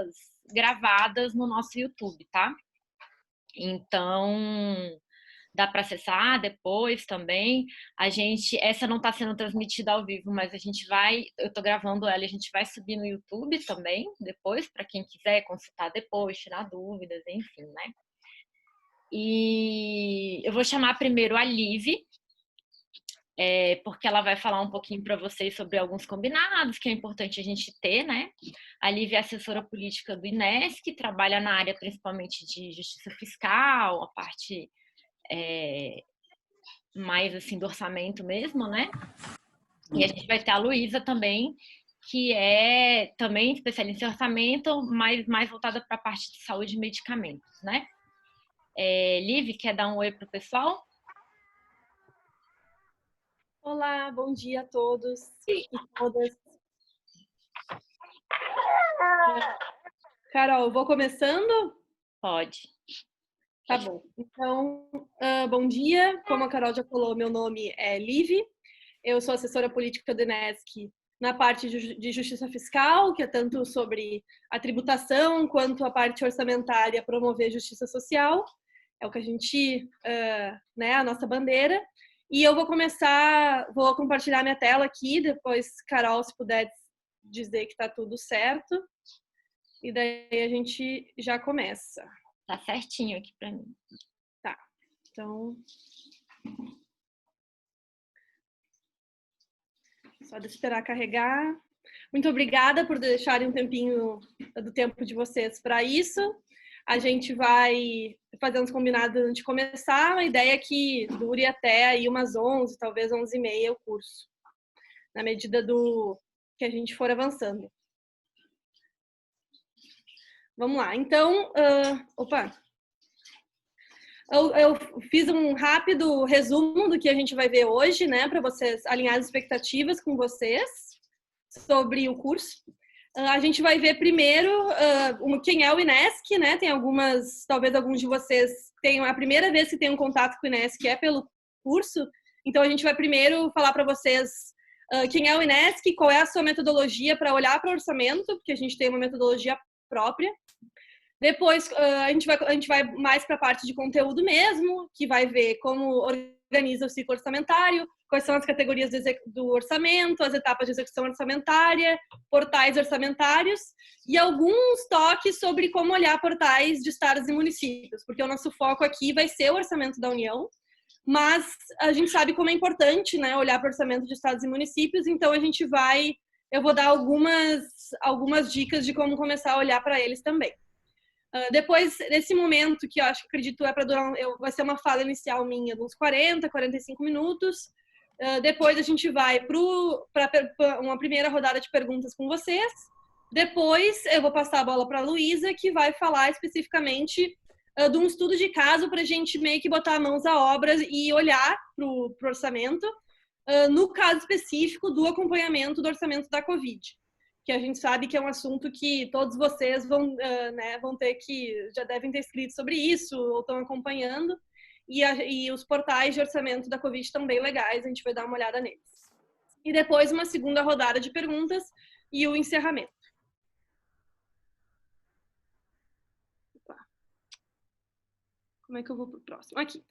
aulas gravadas no nosso YouTube, tá? Então, dá para acessar depois também. Essa não está sendo transmitida ao vivo, mas eu estou gravando ela e a gente vai subir no YouTube também depois, para quem quiser consultar depois, tirar dúvidas, enfim, né? E eu vou chamar primeiro a Liv, porque ela vai falar um pouquinho para vocês sobre alguns combinados que é importante a gente ter, né? A Liv é assessora política do INESC, trabalha na área principalmente de justiça fiscal, a parte mais assim do orçamento mesmo, né? E a gente vai ter a Luísa também, que é também especialista em orçamento, mas mais voltada para a parte de saúde e medicamentos, né? Liv, quer dar um oi para o pessoal? Olá, bom dia a todos e todas. Carol, vou começando? Pode. Tá bom. Então, bom dia. Como a Carol já falou, meu nome é Liv. Eu sou assessora política do INESC na parte de justiça fiscal, que é tanto sobre a tributação quanto a parte orçamentária, promover justiça social. É o que a gente, né, a nossa bandeira. E eu vou compartilhar minha tela aqui, depois, Carol, se puder dizer que está tudo certo. E daí a gente já começa. Tá certinho aqui para mim. Tá, então... Só de esperar carregar. Muito obrigada por deixarem um tempinho do tempo de vocês para isso. A gente vai fazer uns combinados antes de começar. A ideia é que dure até aí umas 11, talvez 11h30 o curso, na medida do que a gente for avançando. Vamos lá. Então, eu fiz um rápido resumo do que a gente vai ver hoje, né, para vocês alinhar as expectativas com vocês sobre o curso. A gente vai ver primeiro quem é o INESC, né? Talvez alguns de vocês tenham a primeira vez que tem um contato com o INESC é pelo curso. Então a gente vai primeiro falar para vocês quem é o INESC, qual é a sua metodologia para olhar para o orçamento, porque a gente tem uma metodologia própria. Depois a gente vai mais para a parte de conteúdo mesmo, que vai ver como organiza o ciclo orçamentário, quais são as categorias do orçamento, as etapas de execução orçamentária, portais orçamentários e alguns toques sobre como olhar portais de estados e municípios, porque o nosso foco aqui vai ser o orçamento da União, mas a gente sabe como é importante, né, olhar para o orçamento de estados e municípios, então eu vou dar algumas dicas de como começar a olhar para eles também. Depois desse momento, que eu acredito é para durar, vai ser uma fala inicial minha de uns 40, 45 minutos. Depois a gente vai para uma primeira rodada de perguntas com vocês. Depois eu vou passar a bola para a Luísa, que vai falar especificamente de um estudo de caso para a gente meio que botar mãos à obra e olhar para o orçamento, no caso específico do acompanhamento do orçamento da Covid, que a gente sabe que é um assunto que todos vocês vão ter que, já devem ter escrito sobre isso ou estão acompanhando, e os portais de orçamento da Covid estão bem legais, a gente vai dar uma olhada neles. E depois uma segunda rodada de perguntas e o encerramento. Opa. Como é que eu vou para o próximo? Aqui.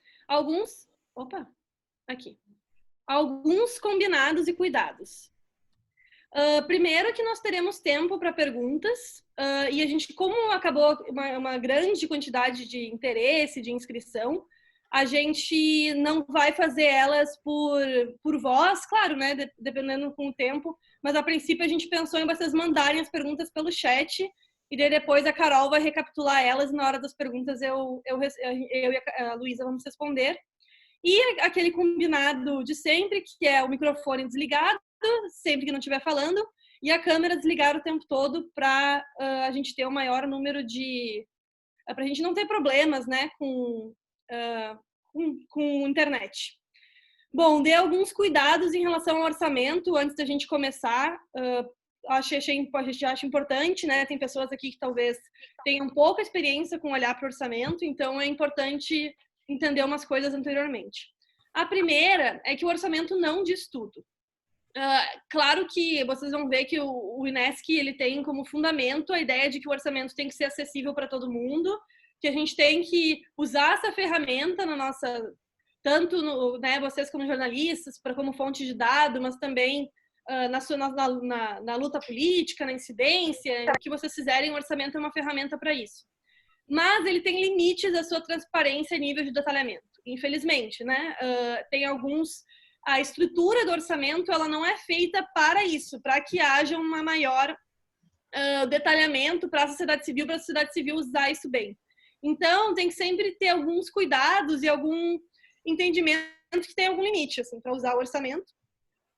Alguns combinados e cuidados. Primeiro que nós teremos tempo para perguntas, e a gente, como acabou uma grande quantidade de interesse, de inscrição, a gente não vai fazer elas por voz, claro, né, dependendo com o tempo, mas a princípio a gente pensou em vocês mandarem as perguntas pelo chat, e daí depois a Carol vai recapitular elas, e na hora das perguntas eu e a Luísa vamos responder. E aquele combinado de sempre, que é o microfone desligado, sempre que não estiver falando, e a câmera desligada o tempo todo para a gente ter o maior número de... para a gente não ter problemas, né, com internet. Bom, dei alguns cuidados em relação ao orçamento antes da gente começar. A gente acha importante, né, tem pessoas aqui que talvez tenham pouca experiência com olhar para o orçamento, então é importante entender umas coisas anteriormente. A primeira é que o orçamento não diz tudo. Claro que vocês vão ver que o INESC ele tem como fundamento a ideia de que o orçamento tem que ser acessível para todo mundo, que a gente tem que usar essa ferramenta na nossa, tanto no, né, vocês como jornalistas, como fonte de dados, mas também na luta política, na incidência, o que vocês fizerem, o orçamento é uma ferramenta para isso. Mas ele tem limites da sua transparência e nível de detalhamento, infelizmente, né? Tem alguns... A estrutura do orçamento ela não é feita para isso, para que haja uma maior detalhamento para a sociedade civil usar isso bem. Então, tem que sempre ter alguns cuidados e algum entendimento que tem algum limite assim, para usar o orçamento.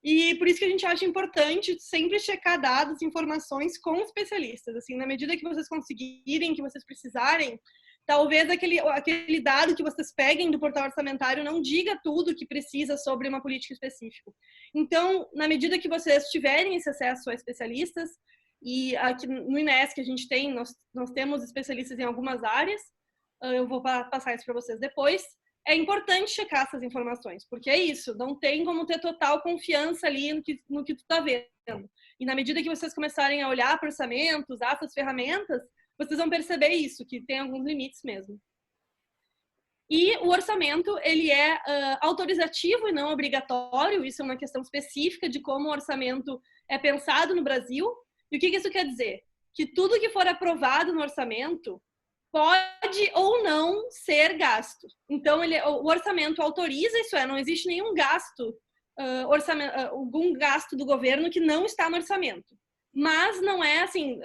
E por isso que a gente acha importante sempre checar dados, informações com especialistas. Assim, na medida que vocês conseguirem, que vocês precisarem, talvez aquele dado que vocês peguem do portal orçamentário não diga tudo que precisa sobre uma política específica. Então, na medida que vocês tiverem esse acesso a especialistas, e aqui no INESC a gente tem, nós temos especialistas em algumas áreas, eu vou passar isso para vocês depois, é importante checar essas informações, porque é isso, não tem como ter total confiança ali no que tu está vendo. E na medida que vocês começarem a olhar para o orçamento, usar essas ferramentas, vocês vão perceber isso, que tem alguns limites mesmo. E o orçamento, ele é autorizativo e não obrigatório, isso é uma questão específica de como o orçamento é pensado no Brasil. E o que isso quer dizer? Que tudo que for aprovado no orçamento pode ou não ser gasto. Então, o orçamento autoriza, isso não existe nenhum gasto, algum gasto do governo que não está no orçamento. Mas não é assim,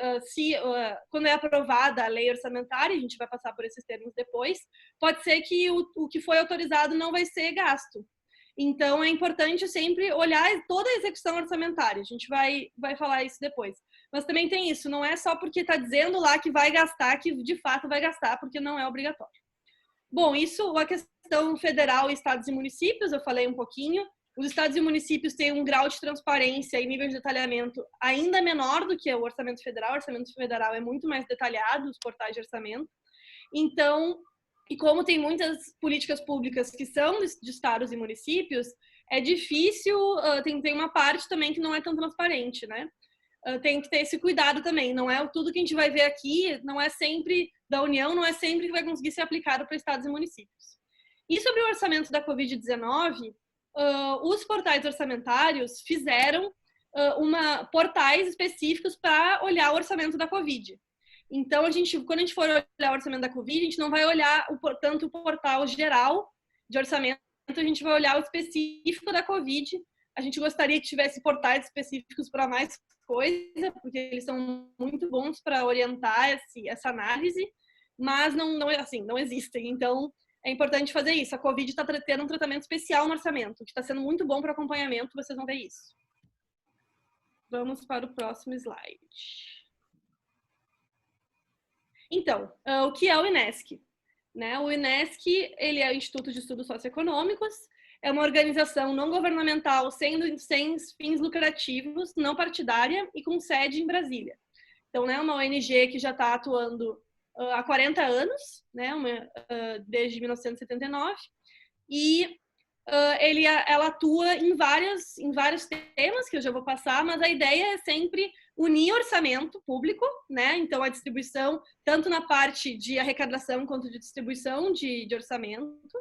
quando é aprovada a lei orçamentária, a gente vai passar por esses termos depois, pode ser que o que foi autorizado não vai ser gasto. Então, é importante sempre olhar toda a execução orçamentária. A gente vai falar isso depois. Mas também tem isso, não é só porque está dizendo lá que vai gastar, que de fato vai gastar, porque não é obrigatório. Bom, isso, a questão federal, estados e municípios, eu falei um pouquinho. Os estados e municípios têm um grau de transparência e nível de detalhamento ainda menor do que o orçamento federal. O orçamento federal é muito mais detalhado, os portais de orçamento. Então, e como tem muitas políticas públicas que são de estados e municípios, é difícil, tem uma parte também que não é tão transparente, né? Tem que ter esse cuidado também. Não é tudo que a gente vai ver aqui, não é sempre da União, não é sempre que vai conseguir ser aplicado para estados e municípios. E sobre o orçamento da Covid-19, os portais orçamentários fizeram portais específicos para olhar o orçamento da Covid. Então, quando a gente for olhar o orçamento da Covid, a gente não vai olhar tanto o portal geral de orçamento, a gente vai olhar o específico da Covid. A gente gostaria que tivesse portais específicos para mais coisa, porque eles são muito bons para orientar essa análise, mas não existem. Então, é importante fazer isso. A Covid está tendo um tratamento especial no orçamento, que está sendo muito bom para acompanhamento, vocês vão ver isso. Vamos para o próximo slide. Então, o que é o INESC? Né? O INESC ele é o Instituto de Estudos Socioeconômicos, é uma organização não governamental sem fins lucrativos, não partidária e com sede em Brasília. Então, é uma ONG que já está atuando há 40 anos, né? Desde 1979, e ela atua em vários temas que eu já vou passar, mas a ideia é sempre unir orçamento público, né? Então, a distribuição, tanto na parte de arrecadação quanto de distribuição de orçamento,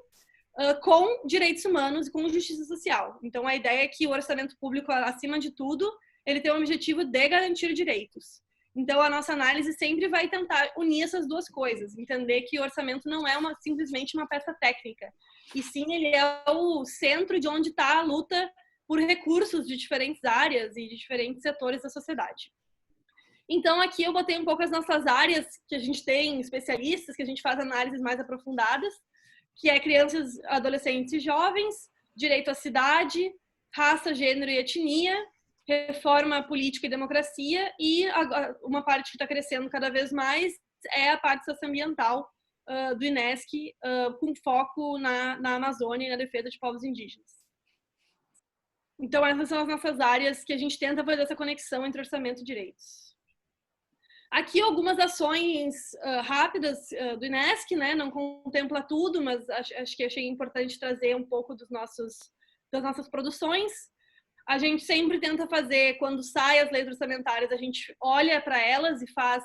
com direitos humanos e com justiça social. Então, a ideia é que o orçamento público, acima de tudo, ele tem o objetivo de garantir direitos. Então, a nossa análise sempre vai tentar unir essas duas coisas, entender que o orçamento não é simplesmente uma peça técnica, e sim ele é o centro de onde está a luta por recursos de diferentes áreas e de diferentes setores da sociedade. Então, aqui eu botei um pouco as nossas áreas, que a gente tem especialistas, que a gente faz análises mais aprofundadas, que é crianças, adolescentes e jovens, direito à cidade, raça, gênero e etnia, reforma política e democracia, e uma parte que está crescendo cada vez mais é a parte socioambiental do INESC, com foco na Amazônia e na defesa de povos indígenas. Então, essas são as nossas áreas que a gente tenta fazer essa conexão entre orçamento e direitos. Aqui algumas ações rápidas do INESC, né? Não contempla tudo, mas acho que achei importante trazer um pouco das nossas produções. A gente sempre tenta fazer, quando saem as leis orçamentárias, a gente olha para elas e faz,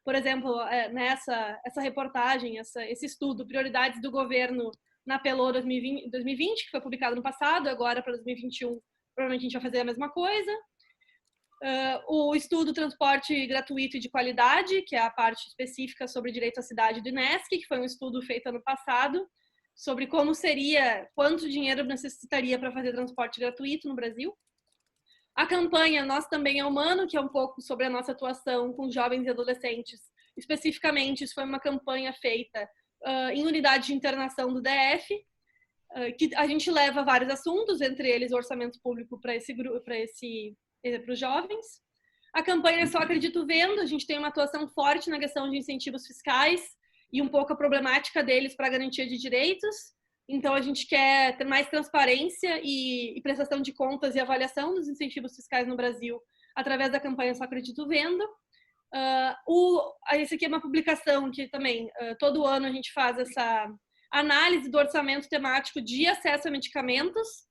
por exemplo, essa reportagem, esse estudo, Prioridades do Governo na PELO 2020, que foi publicado no passado, agora para 2021, provavelmente a gente vai fazer a mesma coisa. O estudo Transporte Gratuito e de Qualidade, que é a parte específica sobre direito à cidade do INESC, que foi um estudo feito ano passado, sobre como seria, quanto dinheiro necessitaria para fazer transporte gratuito no Brasil. A campanha Nós Também é Humano, que é um pouco sobre a nossa atuação com jovens e adolescentes. Especificamente, isso foi uma campanha feita em unidade de internação do DF, que a gente leva vários assuntos, entre eles o orçamento público para os jovens. A campanha Só Acredito Vendo, a gente tem uma atuação forte na questão de incentivos fiscais e um pouco a problemática deles para a garantia de direitos. Então, a gente quer ter mais transparência e prestação de contas e avaliação dos incentivos fiscais no Brasil através da campanha Só Acredito Vendo. Esse aqui é uma publicação que também, todo ano a gente faz essa análise do orçamento temático de acesso a medicamentos.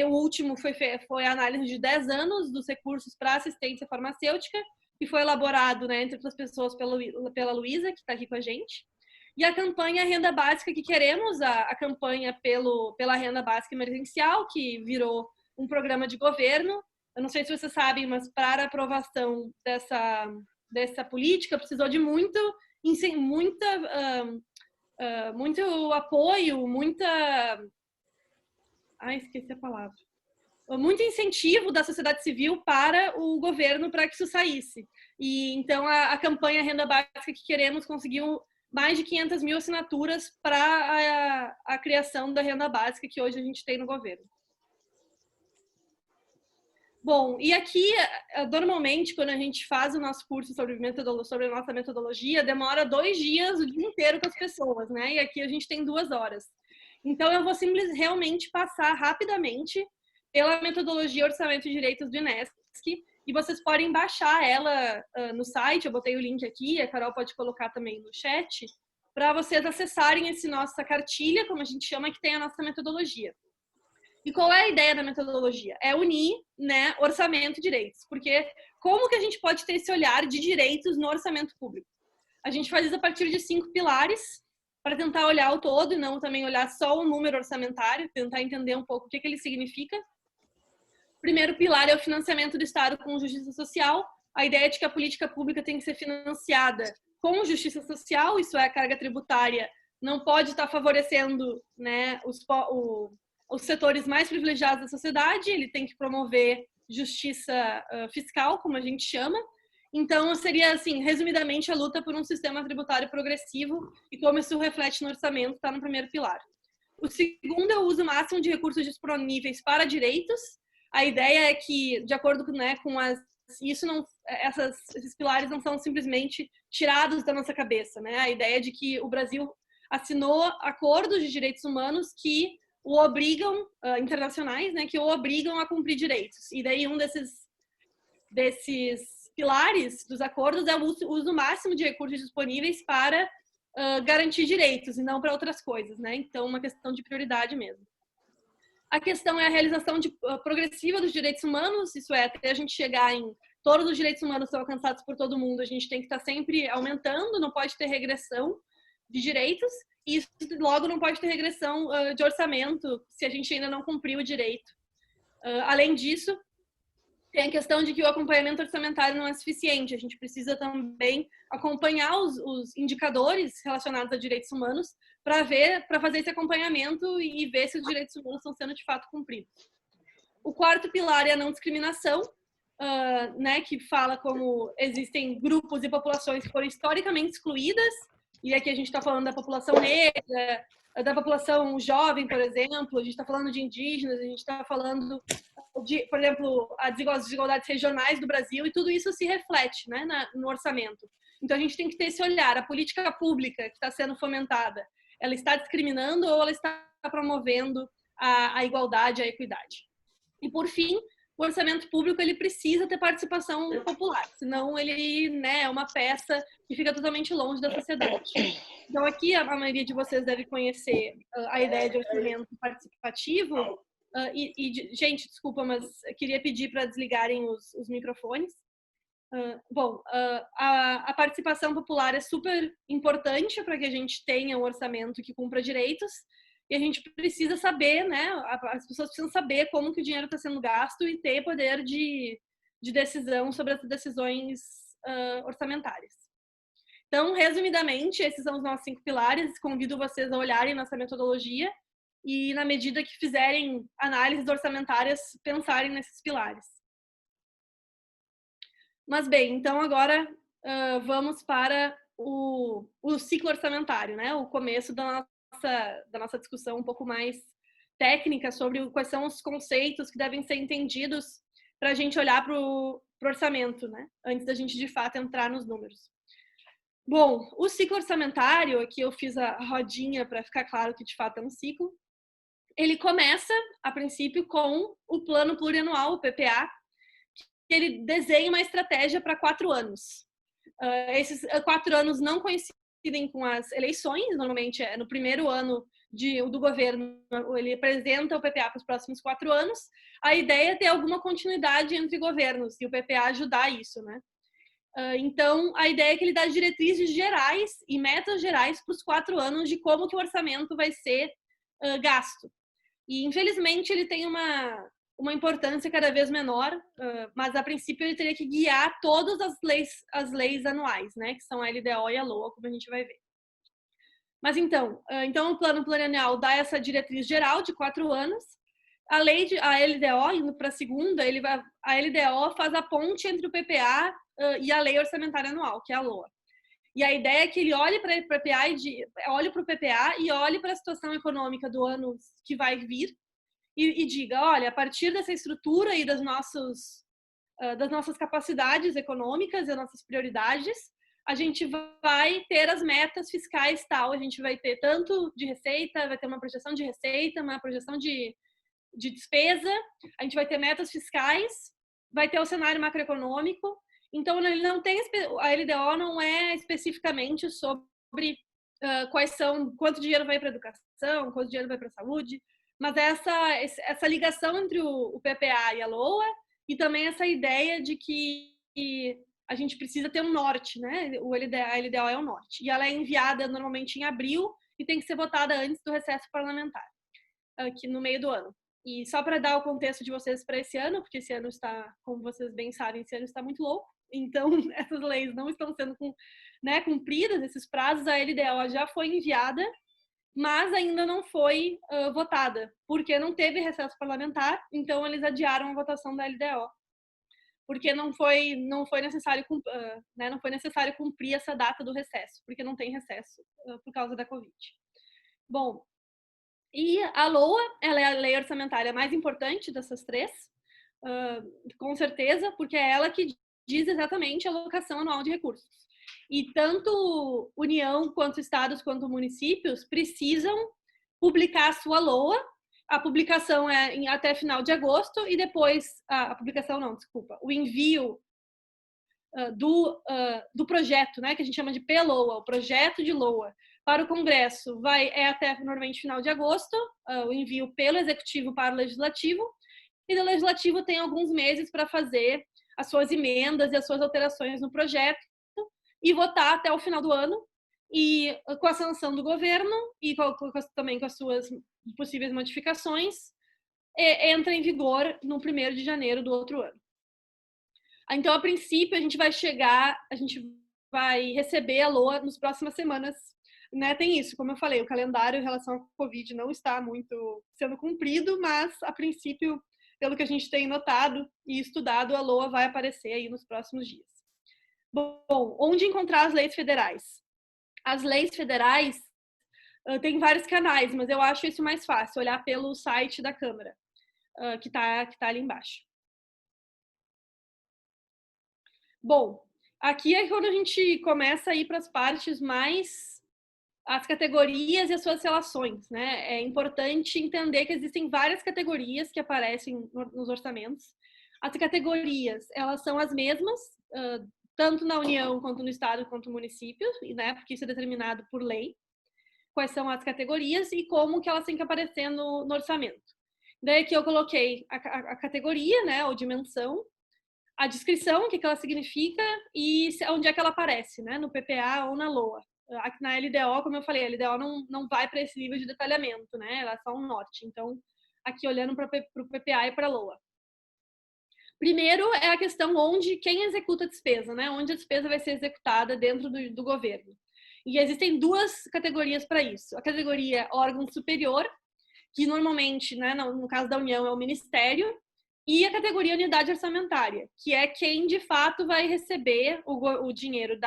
O último foi a análise de 10 anos dos recursos para assistência farmacêutica, que foi elaborado, né, entre outras pessoas, pela Luísa, que está aqui com a gente. E a campanha Renda Básica, que queremos, a campanha pela Renda Básica Emergencial, que virou um programa de governo. Eu não sei se vocês sabem, mas para a aprovação dessa política precisou de muito apoio, esqueci a palavra. Muito incentivo da sociedade civil para o governo para que isso saísse. E então a campanha Renda Básica que queremos conseguiu mais de 500 mil assinaturas para a criação da renda básica que hoje a gente tem no governo. Bom, e aqui, normalmente, quando a gente faz o nosso curso sobre a nossa metodologia, demora 2 dias, o dia inteiro com as pessoas, né? E aqui a gente tem 2 horas. Então, eu vou realmente passar rapidamente pela metodologia Orçamento e Direitos do INESC, e vocês podem baixar ela no site, eu botei o link aqui, a Carol pode colocar também no chat, para vocês acessarem nossa cartilha, como a gente chama, que tem a nossa metodologia. E qual é a ideia da metodologia? É unir, né, orçamento e direitos, porque como que a gente pode ter esse olhar de direitos no orçamento público? A gente faz isso a partir de 5 pilares, para tentar olhar o todo e não também olhar só o número orçamentário, tentar entender um pouco o que ele significa. O primeiro pilar é o financiamento do Estado com justiça social. A ideia é de que a política pública tem que ser financiada com justiça social, isso é, a carga tributária não pode estar favorecendo, né, os setores mais privilegiados da sociedade, ele tem que promover justiça fiscal, como a gente chama. Então, seria, assim, resumidamente, a luta por um sistema tributário progressivo e como isso reflete no orçamento, está no primeiro pilar. O segundo é o uso máximo de recursos disponíveis para direitos. A ideia é que, de acordo, né, com esses pilares não são simplesmente tirados da nossa cabeça, né? A ideia é de que o Brasil assinou acordos de direitos humanos que o obrigam, internacionais, né, que o obrigam a cumprir direitos. E daí um desses pilares dos acordos é o uso máximo de recursos disponíveis para garantir direitos e não para outras coisas, né? Então, uma questão de prioridade mesmo. A questão é a realização progressiva dos direitos humanos, isso é, até a gente chegar em todos os direitos humanos são alcançados por todo mundo, a gente tem que estar sempre aumentando, não pode ter regressão de direitos, e isso logo não pode ter regressão de orçamento se a gente ainda não cumpriu o direito. Além disso, tem a questão de que o acompanhamento orçamentário não é suficiente. A gente precisa também acompanhar os indicadores relacionados a direitos humanos para fazer esse acompanhamento e ver se os direitos humanos estão sendo de fato cumpridos. O quarto pilar é a não discriminação, né, que fala como existem grupos e populações que foram historicamente excluídas, e aqui a gente está falando da população negra, da população jovem, por exemplo, a gente está falando de indígenas, a gente está falando de, por exemplo, as desigualdades regionais do Brasil, e tudo isso se reflete, né, no orçamento. Então, a gente tem que ter esse olhar. A política pública que está sendo fomentada, ela está discriminando ou ela está promovendo a igualdade, a equidade? E, por fim, o orçamento público ele precisa ter participação popular, senão ele, né, é uma peça que fica totalmente longe da sociedade. Então, aqui a maioria de vocês deve conhecer a ideia de orçamento participativo, Gente, desculpa, mas eu queria pedir para desligarem os microfones. A participação popular é super importante para que a gente tenha um orçamento que cumpra direitos, e a gente precisa saber, né? As pessoas precisam saber como que o dinheiro está sendo gasto e ter poder de decisão sobre as decisões orçamentárias. Então, resumidamente, esses são os nossos 5 pilares. Convido vocês a olharem nossa metodologia e, na medida que fizerem análises orçamentárias, pensarem nesses pilares. Mas bem, então agora vamos para o ciclo orçamentário, né? O começo da nossa discussão um pouco mais técnica sobre quais são os conceitos que devem ser entendidos para a gente olhar para o orçamento, né? Antes da gente de fato entrar nos números. Bom, o ciclo orçamentário, aqui eu fiz a rodinha para ficar claro que de fato é um ciclo. Ele começa, a princípio, com o plano plurianual, o PPA, que ele desenha uma estratégia para 4 anos. Esses 4 anos não coincidem com as eleições, normalmente é no primeiro ano do governo, ele apresenta o PPA para os próximos 4 anos. A ideia é ter alguma continuidade entre governos e o PPA ajudar isso, né? Então, a ideia é que ele dá diretrizes gerais e metas gerais para os 4 anos de como que o orçamento vai ser gasto. E, infelizmente, ele tem uma importância cada vez menor, mas, a princípio, ele teria que guiar todas as leis anuais, né, que são a LDO e a LOA, como a gente vai ver. Mas, então o plano plurianual dá essa diretriz geral de 4 anos. A LDO, indo para a segunda, a LDO faz a ponte entre o PPA e a lei orçamentária anual, que é a LOA. E a ideia é que ele olhe para o PPA e olhe para a situação econômica do ano que vai vir e diga, olha, a partir dessa estrutura aí das nossas capacidades econômicas e das nossas prioridades, a gente vai ter as metas fiscais tal, a gente vai ter tanto de receita, vai ter uma projeção de receita, uma projeção de despesa, a gente vai ter metas fiscais, vai ter o cenário macroeconômico. Então, ele não tem, a LDO não é especificamente sobre quanto dinheiro vai para a educação, quanto dinheiro vai para a saúde, mas essa ligação entre o PPA e a LOA, e também essa ideia de que a gente precisa ter um norte, né? A LDO é o norte. E ela é enviada normalmente em abril e tem que ser votada antes do recesso parlamentar, aqui no meio do ano. E só para dar o contexto de vocês para esse ano, porque esse ano está, como vocês bem sabem, esse ano está muito louco. Então, essas leis não estão sendo cumpridas, esses prazos. A LDO já foi enviada, mas ainda não foi votada, porque não teve recesso parlamentar, então eles adiaram a votação da LDO, porque não foi necessário cumprir essa data do recesso, porque não tem recesso por causa da Covid. Bom, e a LOA, ela é a lei orçamentária mais importante dessas 3, com certeza, porque é ela que diz exatamente a alocação anual de recursos. E tanto União, quanto estados, quanto municípios precisam publicar a sua LOA. A publicação é até final de agosto e depois... o envio do projeto, né, que a gente chama de PLOA, o projeto de LOA, para o Congresso até normalmente final de agosto, o envio pelo Executivo para o Legislativo, e o Legislativo tem alguns meses para fazer as suas emendas e as suas alterações no projeto e votar até o final do ano, e com a sanção do governo e também com as suas possíveis modificações, entra em vigor no 1º de janeiro do outro ano. Então, a princípio, a gente vai receber a LOA nas próximas semanas, né? Tem isso, como eu falei, o calendário em relação à Covid não está muito sendo cumprido, mas, a princípio, pelo que a gente tem notado e estudado, a LOA vai aparecer aí nos próximos dias. Bom, onde encontrar as leis federais? As leis federais tem vários canais, mas eu acho isso mais fácil, olhar pelo site da Câmara, que tá ali embaixo. Bom, aqui é quando a gente começa a ir para as partes mais... as categorias e as suas relações, né? É importante entender que existem várias categorias que aparecem nos orçamentos. As categorias, elas são as mesmas, tanto na União, quanto no Estado, quanto no município, né? Porque isso é determinado por lei. Quais são as categorias e como que elas têm que aparecer no orçamento. Daí aqui eu coloquei a categoria, né, ou dimensão, a descrição, o que ela significa e onde é que ela aparece, né, no PPA ou na LOA. Aqui na LDO, como eu falei, a LDO não vai para esse nível de detalhamento, né, ela é só um norte. Então, aqui olhando para o PPA e para a LOA. Primeiro é a questão quem executa a despesa, né, onde a despesa vai ser executada dentro do governo. E existem duas categorias para isso. A categoria órgão superior, que normalmente, né, no caso da União, é o Ministério, e a categoria unidade orçamentária, que é quem, de fato, vai receber o dinheiro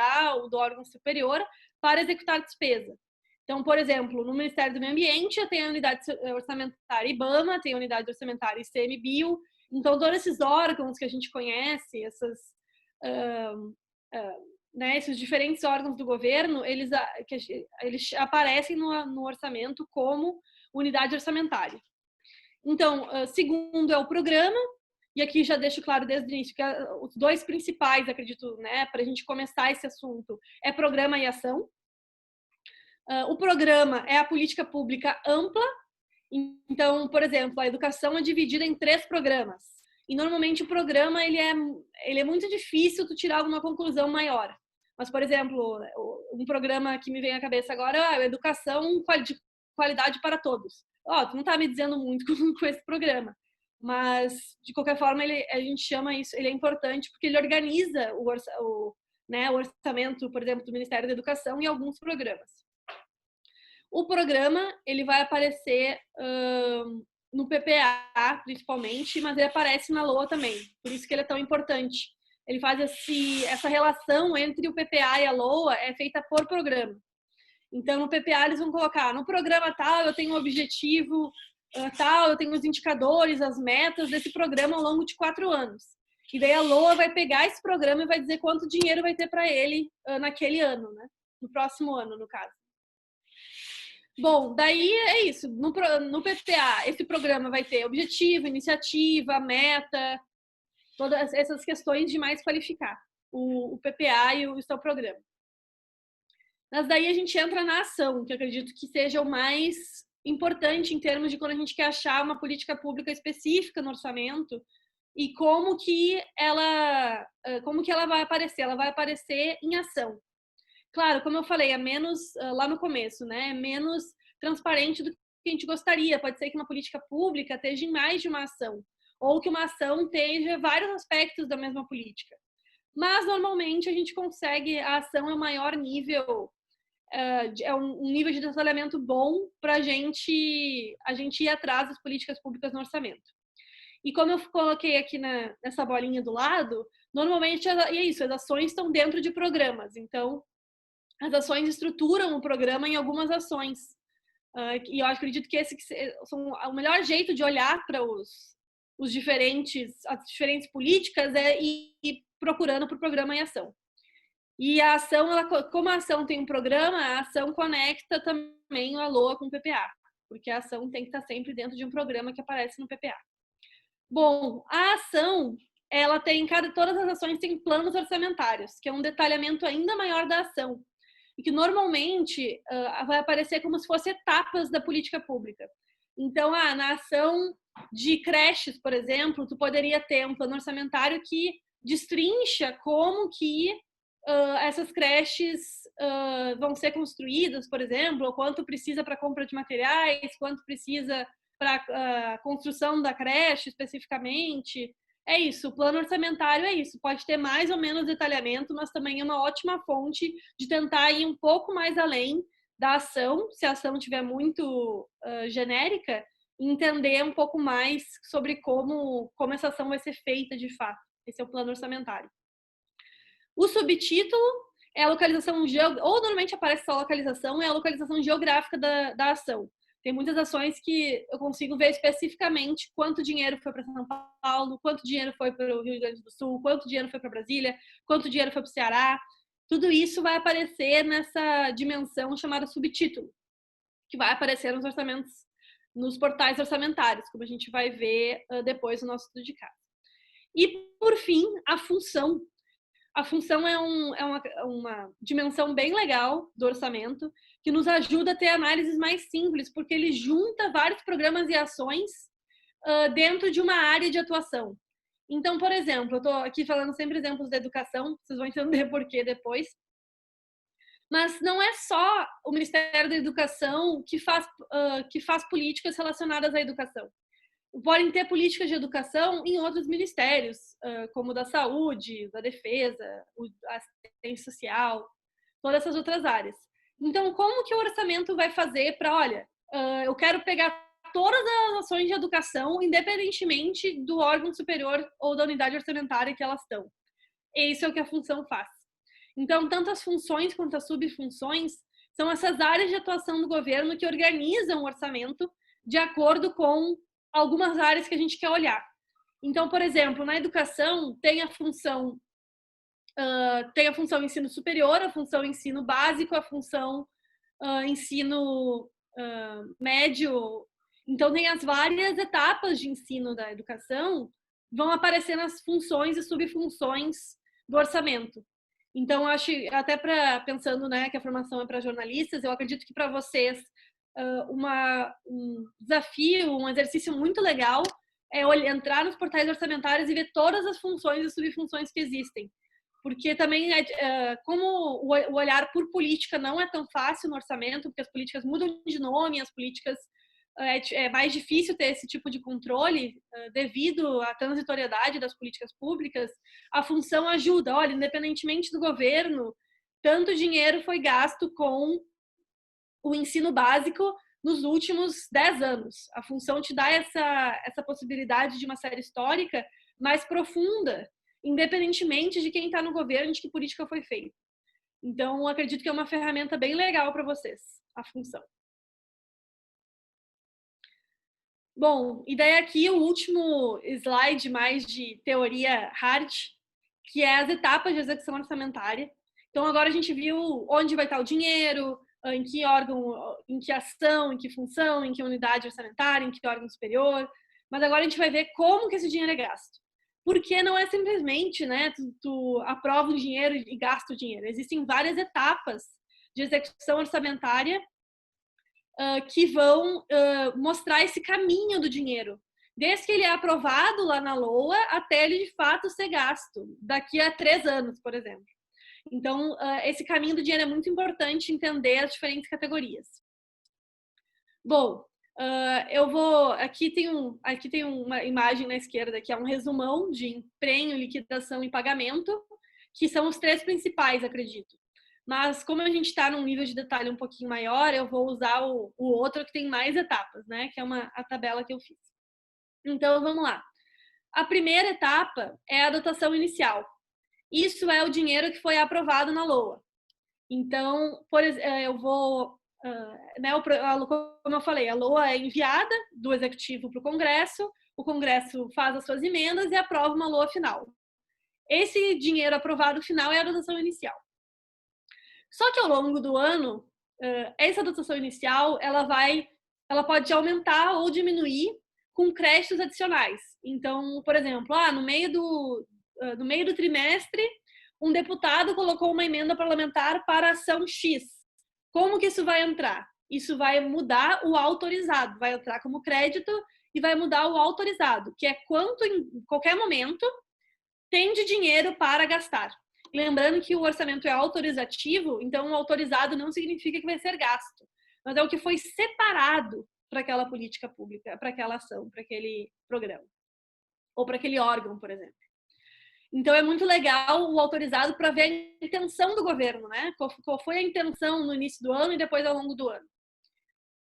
do órgão superior para executar a despesa. Então, por exemplo, no Ministério do Meio Ambiente, eu tenho a unidade orçamentária IBAMA, tem a unidade orçamentária ICMBio. Então, todos esses órgãos que a gente conhece, né, esses diferentes órgãos do governo, eles aparecem no orçamento como unidade orçamentária. Então, segundo é o programa, e aqui já deixo claro desde o início que os dois principais, acredito, né, para a gente começar esse assunto, é programa e ação. O programa é a política pública ampla. Então, por exemplo, a educação é dividida em 3 programas. E normalmente o programa ele é muito difícil tu tirar alguma conclusão maior. Mas, por exemplo, um programa que me vem à cabeça agora é a educação de qualidade para todos. Tu não está me dizendo muito com esse programa, mas de qualquer forma a gente chama isso, ele é importante porque ele organiza o orçamento, por exemplo, do Ministério da Educação em alguns programas. O programa ele vai aparecer no PPA principalmente, mas ele aparece na LOA também, por isso que ele é tão importante. Ele faz essa relação entre o PPA e a LOA é feita por programa. Então, no PPA, eles vão colocar, no programa tal, eu tenho um objetivo tal, eu tenho os indicadores, as metas desse programa ao longo de 4 anos. E daí a LOA vai pegar esse programa e vai dizer quanto dinheiro vai ter para ele naquele ano, né? No próximo ano, no caso. Bom, daí é isso. No PPA, esse programa vai ter objetivo, iniciativa, meta, todas essas questões de mais qualificar o PPA e o seu programa. Mas daí a gente entra na ação, que eu acredito que seja o mais importante em termos de quando a gente quer achar uma política pública específica no orçamento e como que ela vai aparecer. Ela vai aparecer em ação. Claro, como eu falei, é menos, lá no começo, né? É menos transparente do que a gente gostaria. Pode ser que uma política pública esteja em mais de uma ação, ou que uma ação esteja vários aspectos da mesma política. Mas, normalmente, a gente consegue, a ação é o maior nível, é um nível de detalhamento bom para a gente ir atrás das políticas públicas no orçamento. E como eu coloquei aqui nessa bolinha do lado, normalmente é isso, as ações estão dentro de programas. Então, as ações estruturam o programa em algumas ações. E eu acredito que esse são o melhor jeito de olhar para as diferentes políticas é ir procurando por programa e ação. E a ação, como a ação tem um programa, a ação conecta também a LOA com o PPA, porque a ação tem que estar sempre dentro de um programa que aparece no PPA. Bom, a ação, ela tem, todas as ações têm planos orçamentários, que é um detalhamento ainda maior da ação, e que normalmente vai aparecer como se fossem etapas da política pública. Então, na ação de creches, por exemplo, tu poderia ter um plano orçamentário que destrincha como que essas creches vão ser construídas, por exemplo, ou quanto precisa para compra de materiais, quanto precisa para a construção da creche especificamente. É isso, o plano orçamentário é isso, pode ter mais ou menos detalhamento, mas também é uma ótima fonte de tentar ir um pouco mais além da ação, se a ação estiver muito genérica, entender um pouco mais sobre como essa ação vai ser feita de fato. Esse é o plano orçamentário. O subtítulo é a localização, ou normalmente aparece só a localização, é a localização geográfica da ação. Tem muitas ações que eu consigo ver especificamente quanto dinheiro foi para São Paulo, quanto dinheiro foi para o Rio Grande do Sul, quanto dinheiro foi para Brasília, quanto dinheiro foi para o Ceará. Tudo isso vai aparecer nessa dimensão chamada subtítulo, que vai aparecer nos orçamentos, nos portais orçamentários, como a gente vai ver depois no nosso estudo de caso. E, por fim, a função. A função é uma dimensão bem legal do orçamento, que nos ajuda a ter análises mais simples, porque ele junta vários programas e ações dentro de uma área de atuação. Então, por exemplo, eu estou aqui falando sempre exemplos da educação, vocês vão entender por quê depois. Mas não é só o Ministério da Educação que faz políticas relacionadas à educação. Podem ter políticas de educação em outros ministérios, como o da saúde, da defesa, a assistência social, todas essas outras áreas. Então, como que o orçamento vai fazer para, olha, eu quero pegar todas as ações de educação, independentemente do órgão superior ou da unidade orçamentária que elas estão. Isso é o que a função faz. Então, tanto as funções quanto as subfunções são essas áreas de atuação do governo que organizam o orçamento de acordo com algumas áreas que a gente quer olhar. Então, por exemplo, na educação tem a função ensino superior, a função ensino básico, a função ensino médio. Então, tem as várias etapas de ensino da educação vão aparecer nas funções e subfunções do orçamento. Então, acho, até pensando, né, que a formação é para jornalistas, eu acredito que para vocês um desafio, um exercício muito legal é entrar nos portais orçamentários e ver todas as funções e subfunções que existem. Porque também, como o olhar por política não é tão fácil no orçamento, porque as políticas mudam de nome, as políticas é mais difícil ter esse tipo de controle devido à transitoriedade das políticas públicas, a função ajuda. Olha, independentemente do governo, tanto dinheiro foi gasto com o ensino básico nos últimos 10 anos. A função te dá essa possibilidade de uma série histórica mais profunda, independentemente de quem está no governo, de que política foi feita. Então, acredito que é uma ferramenta bem legal para vocês, a função. Bom, e daí aqui o último slide mais de teoria hard, que é as etapas de execução orçamentária. Então, agora a gente viu onde vai estar o dinheiro, em que órgão, em que ação, em que função, em que unidade orçamentária, em que órgão superior. Mas agora a gente vai ver como que esse dinheiro é gasto. Porque não é simplesmente, né, tu aprova o dinheiro e gasta o dinheiro. Existem várias etapas de execução orçamentária que vão mostrar esse caminho do dinheiro. Desde que ele é aprovado lá na LOA até ele de fato ser gasto, daqui a 3 anos, por exemplo. Então, esse caminho do dinheiro é muito importante entender as diferentes categorias. Bom, eu vou... Aqui tem uma imagem na esquerda que é um resumão de emprenho, liquidação e pagamento, que são os 3 principais, acredito. Mas como a gente está num nível de detalhe um pouquinho maior, eu vou usar o outro que tem mais etapas, né? Que é a tabela que eu fiz. Então, vamos lá. A primeira etapa é a dotação inicial. Isso é o dinheiro que foi aprovado na LOA. Então, eu vou... né, como eu falei, a LOA é enviada do Executivo para o Congresso faz as suas emendas e aprova uma LOA final. Esse dinheiro aprovado final é a dotação inicial. Só que ao longo do ano, essa dotação inicial ela pode aumentar ou diminuir com créditos adicionais. Então, por exemplo, no meio do trimestre, um deputado colocou uma emenda parlamentar para ação X. Como que isso vai entrar? Isso vai mudar o autorizado, vai entrar como crédito e vai mudar o autorizado, que é quanto em qualquer momento tem de dinheiro para gastar. Lembrando que o orçamento é autorizativo, então o autorizado não significa que vai ser gasto, mas é o que foi separado para aquela política pública, para aquela ação, para aquele programa, ou para aquele órgão, por exemplo. Então é muito legal o autorizado para ver a intenção do governo, né? Qual foi a intenção no início do ano e depois ao longo do ano.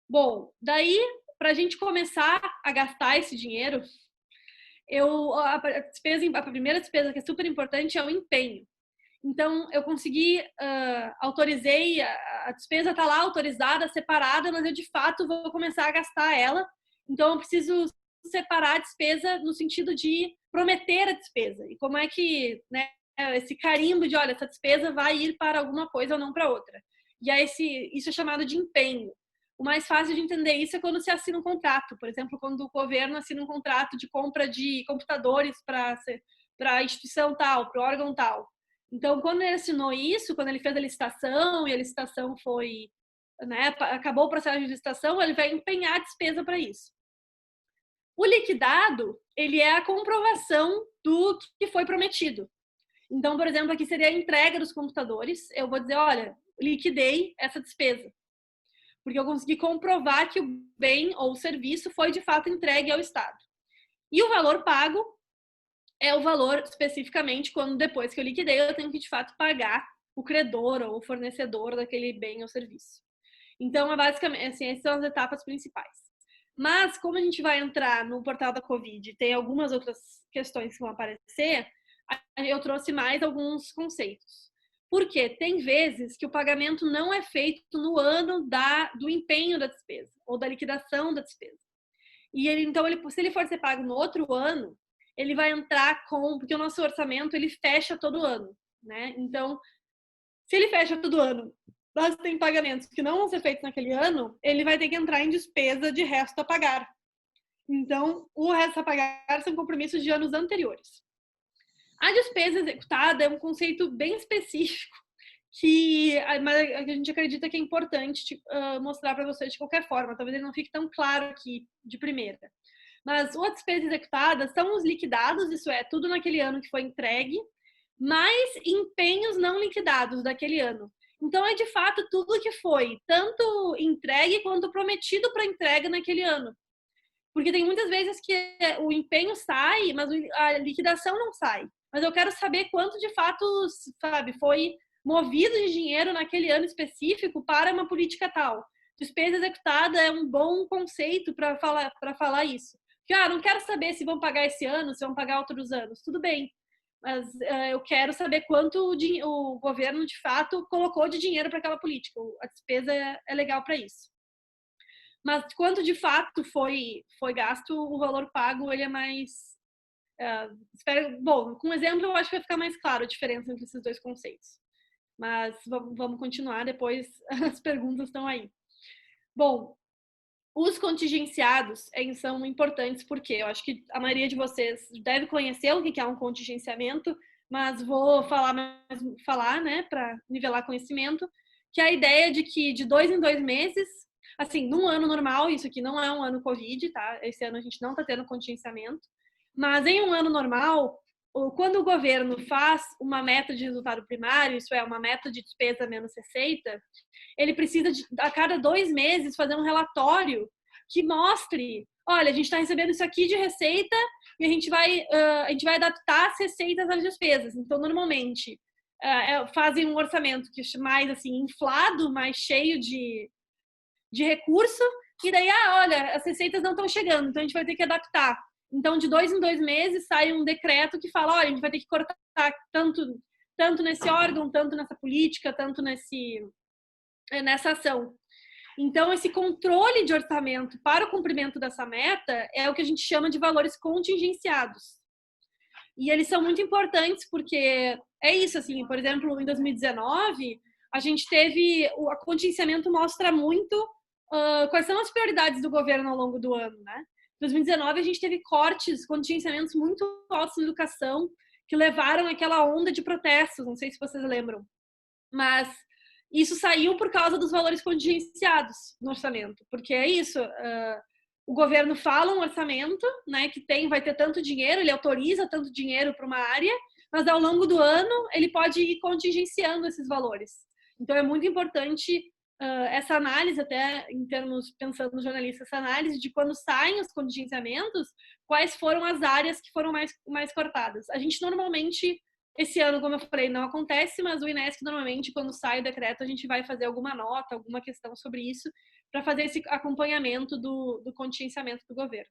Bom, daí, para a gente começar a gastar esse dinheiro, a primeira despesa que é super importante é o empenho. Então, eu consegui, autorizei, a despesa está lá autorizada, separada, mas eu de fato vou começar a gastar ela. Então, eu preciso separar a despesa no sentido de prometer a despesa. E como é que, né, esse carimbo de, olha, essa despesa vai ir para alguma coisa ou não para outra. E aí, isso é chamado de empenho. O mais fácil de entender isso é quando se assina um contrato. Por exemplo, quando o governo assina um contrato de compra de computadores para a instituição tal, para o órgão tal. Então, quando ele assinou isso, quando ele fez a licitação e a licitação foi, né, acabou o processo de licitação, ele vai empenhar a despesa para isso. O liquidado, ele é a comprovação do que foi prometido. Então, por exemplo, aqui seria a entrega dos computadores. Eu vou dizer, olha, liquidei essa despesa, porque eu consegui comprovar que o bem ou o serviço foi de fato entregue ao Estado. E o valor pago é o valor especificamente quando depois que eu liquidei eu tenho que de fato pagar o credor ou o fornecedor daquele bem ou serviço. Então, é basicamente, assim, essas são as etapas principais. Mas, como a gente vai entrar no portal da Covid e tem algumas outras questões que vão aparecer, eu trouxe mais alguns conceitos. Porque tem vezes que o pagamento não é feito no ano do empenho da despesa ou da liquidação da despesa. E então, se ele for ser pago no outro ano, ele vai entrar porque o nosso orçamento ele fecha todo ano, né? Então, se ele fecha todo ano, mas tem pagamentos que não vão ser feitos naquele ano, ele vai ter que entrar em despesa de resto a pagar. Então, o resto a pagar são compromissos de anos anteriores. A despesa executada é um conceito bem específico que a gente acredita que é importante mostrar para vocês de qualquer forma. Talvez ele não fique tão claro aqui de primeira. Mas a despesa executada são os liquidados, isso é, tudo naquele ano que foi entregue, mais empenhos não liquidados daquele ano. Então, é de fato tudo que foi tanto entregue quanto prometido para entrega naquele ano. Porque tem muitas vezes que o empenho sai, mas a liquidação não sai. Mas eu quero saber quanto de fato, sabe, foi movido de dinheiro naquele ano específico para uma política tal. Despesa executada é um bom conceito para falar isso. Porque, não quero saber se vão pagar esse ano, se vão pagar outros anos. Tudo bem. Mas eu quero saber quanto o governo, de fato, colocou de dinheiro para aquela política. A despesa é legal para isso. Mas quanto, de fato, foi gasto, o valor pago ele é mais... Bom, com um exemplo, eu acho que vai ficar mais claro a diferença entre esses dois conceitos. Mas vamos continuar, depois as perguntas estão aí. Bom, os contingenciados são importantes porque eu acho que a maioria de vocês deve conhecer o que é um contingenciamento, mas vou falar, né, para nivelar conhecimento, que é a ideia de que de 2 em 2 meses, assim, num ano normal, isso aqui não é um ano Covid, tá? Esse ano a gente não está tendo contingenciamento, mas em um ano normal, quando o governo faz uma meta de resultado primário, isso é, uma meta de despesa menos receita, ele precisa, a cada 2 meses, fazer um relatório que mostre, olha, a gente está recebendo isso aqui de receita e a gente vai adaptar as receitas às despesas. Então, normalmente, fazem um orçamento que é mais assim, inflado, mais cheio de recurso, e daí, olha, as receitas não estão chegando, então a gente vai ter que adaptar. Então, de 2 em 2 meses, sai um decreto que fala, olha, a gente vai ter que cortar tanto nesse órgão, tanto nessa política, tanto nessa ação. Então, esse controle de orçamento para o cumprimento dessa meta é o que a gente chama de valores contingenciados. E eles são muito importantes porque é isso, assim, por exemplo, em 2019, a gente teve, o contingenciamento mostra muito quais são as prioridades do governo ao longo do ano, né? Em 2019, a gente teve contingenciamentos muito altos na educação, que levaram aquela onda de protestos, não sei se vocês lembram, mas isso saiu por causa dos valores contingenciados no orçamento, porque é isso, o governo fala um orçamento, né, que vai ter tanto dinheiro, ele autoriza tanto dinheiro para uma área, mas ao longo do ano ele pode ir contingenciando esses valores. Então é muito importante essa análise, até em termos, pensando no jornalista, essa análise de quando saem os contingenciamentos, quais foram as áreas que foram mais cortadas. A gente normalmente, esse ano, como eu falei, não acontece, mas o INESC normalmente, quando sai o decreto, a gente vai fazer alguma nota, alguma questão sobre isso, para fazer esse acompanhamento do contingenciamento do governo.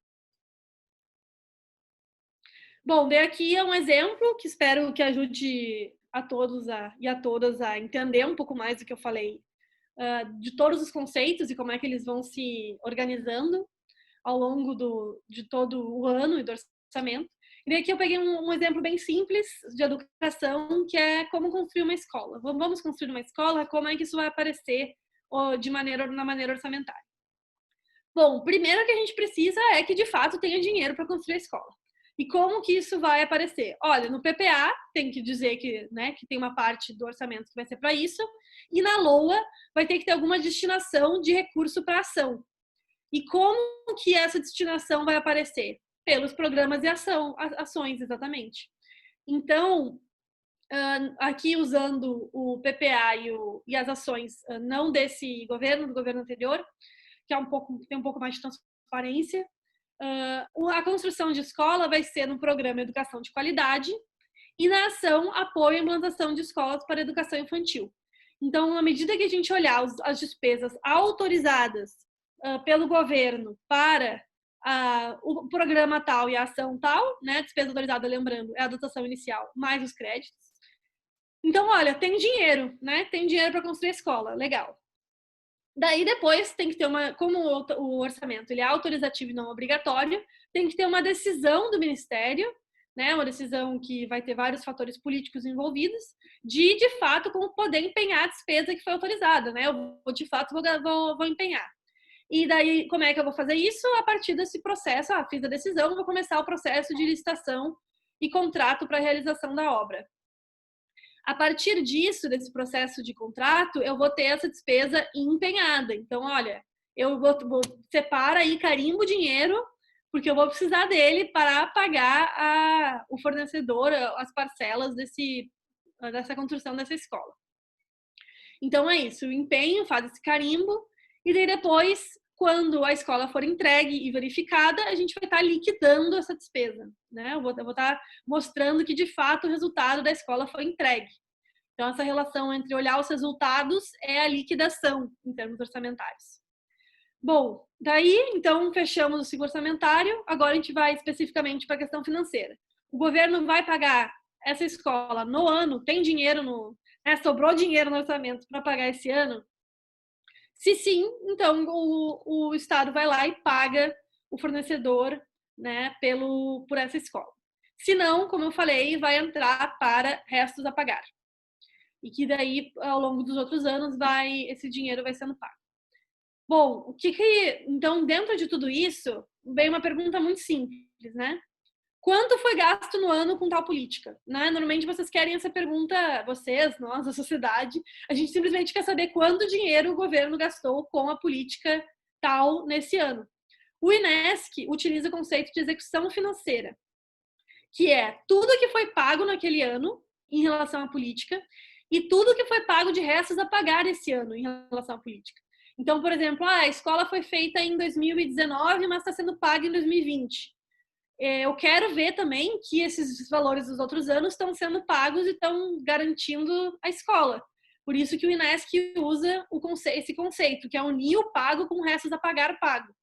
Bom, dei aqui um exemplo que espero que ajude a todos e a todas a entender um pouco mais do que eu falei, de todos os conceitos e como é que eles vão se organizando ao longo de todo o ano e do orçamento. E aqui eu peguei um exemplo bem simples de educação, que é como construir uma escola. Vamos construir uma escola, como é que isso vai aparecer na maneira orçamentária? Bom, primeiro que a gente precisa é que, de fato, tenha dinheiro para construir a escola. E como que isso vai aparecer? Olha, no PPA tem que dizer que tem uma parte do orçamento que vai ser para isso, e na LOA vai ter que ter alguma destinação de recurso para ação. E como que essa destinação vai aparecer? Pelos programas e ações, exatamente. Então, aqui usando o PPA e as ações não desse governo, do governo anterior, que tem um pouco mais de transparência, a construção de escola vai ser no programa Educação de Qualidade e na ação Apoio à Implantação de Escolas para Educação Infantil. Então, à medida que a gente olhar as despesas autorizadas pelo governo para o programa tal e a ação tal, né? Despesa autorizada, lembrando, é a dotação inicial mais os créditos. Então, olha, tem dinheiro, né? Tem dinheiro para construir a escola, legal. Daí depois tem que ter como o orçamento ele é autorizativo e não obrigatório, tem que ter uma decisão do Ministério, né? Uma decisão que vai ter vários fatores políticos envolvidos, de fato como poder empenhar a despesa que foi autorizada, né? Eu de fato vou empenhar. E daí, como é que eu vou fazer isso? A partir desse processo, fiz a decisão, vou começar o processo de licitação e contrato para a realização da obra. A partir disso, desse processo de contrato, eu vou ter essa despesa empenhada. Então, olha, eu vou separar aí, carimbo o dinheiro, porque eu vou precisar dele para pagar o fornecedor, as parcelas dessa construção dessa escola. Então, é isso, o empenho, faz esse carimbo, e daí depois, quando a escola for entregue e verificada, a gente vai estar liquidando essa despesa, né? Eu vou estar mostrando que, de fato, o resultado da escola foi entregue. Então, essa relação entre olhar os resultados é a liquidação, em termos orçamentários. Bom, daí, então, fechamos o ciclo orçamentário, agora a gente vai especificamente para a questão financeira. O governo vai pagar essa escola no ano? Tem dinheiro sobrou dinheiro no orçamento para pagar esse ano? Se sim, então o Estado vai lá e paga o fornecedor, né, por essa escola. Se não, como eu falei, vai entrar para restos a pagar. E que daí, ao longo dos outros anos, esse dinheiro vai sendo pago. Bom, então, dentro de tudo isso, vem uma pergunta muito simples, né? Quanto foi gasto no ano com tal política? Né? Normalmente vocês querem essa pergunta, vocês, nós, a sociedade, a gente simplesmente quer saber quanto dinheiro o governo gastou com a política tal nesse ano. O INESC utiliza o conceito de execução financeira, que é tudo que foi pago naquele ano em relação à política e tudo que foi pago de restos a pagar esse ano em relação à política. Então, por exemplo, a escola foi feita em 2019, mas está sendo paga em 2020. Eu quero ver também que esses valores dos outros anos estão sendo pagos e estão garantindo a escola. Por isso que o INESC usa esse conceito, que é unir o pago com restos a pagar pago,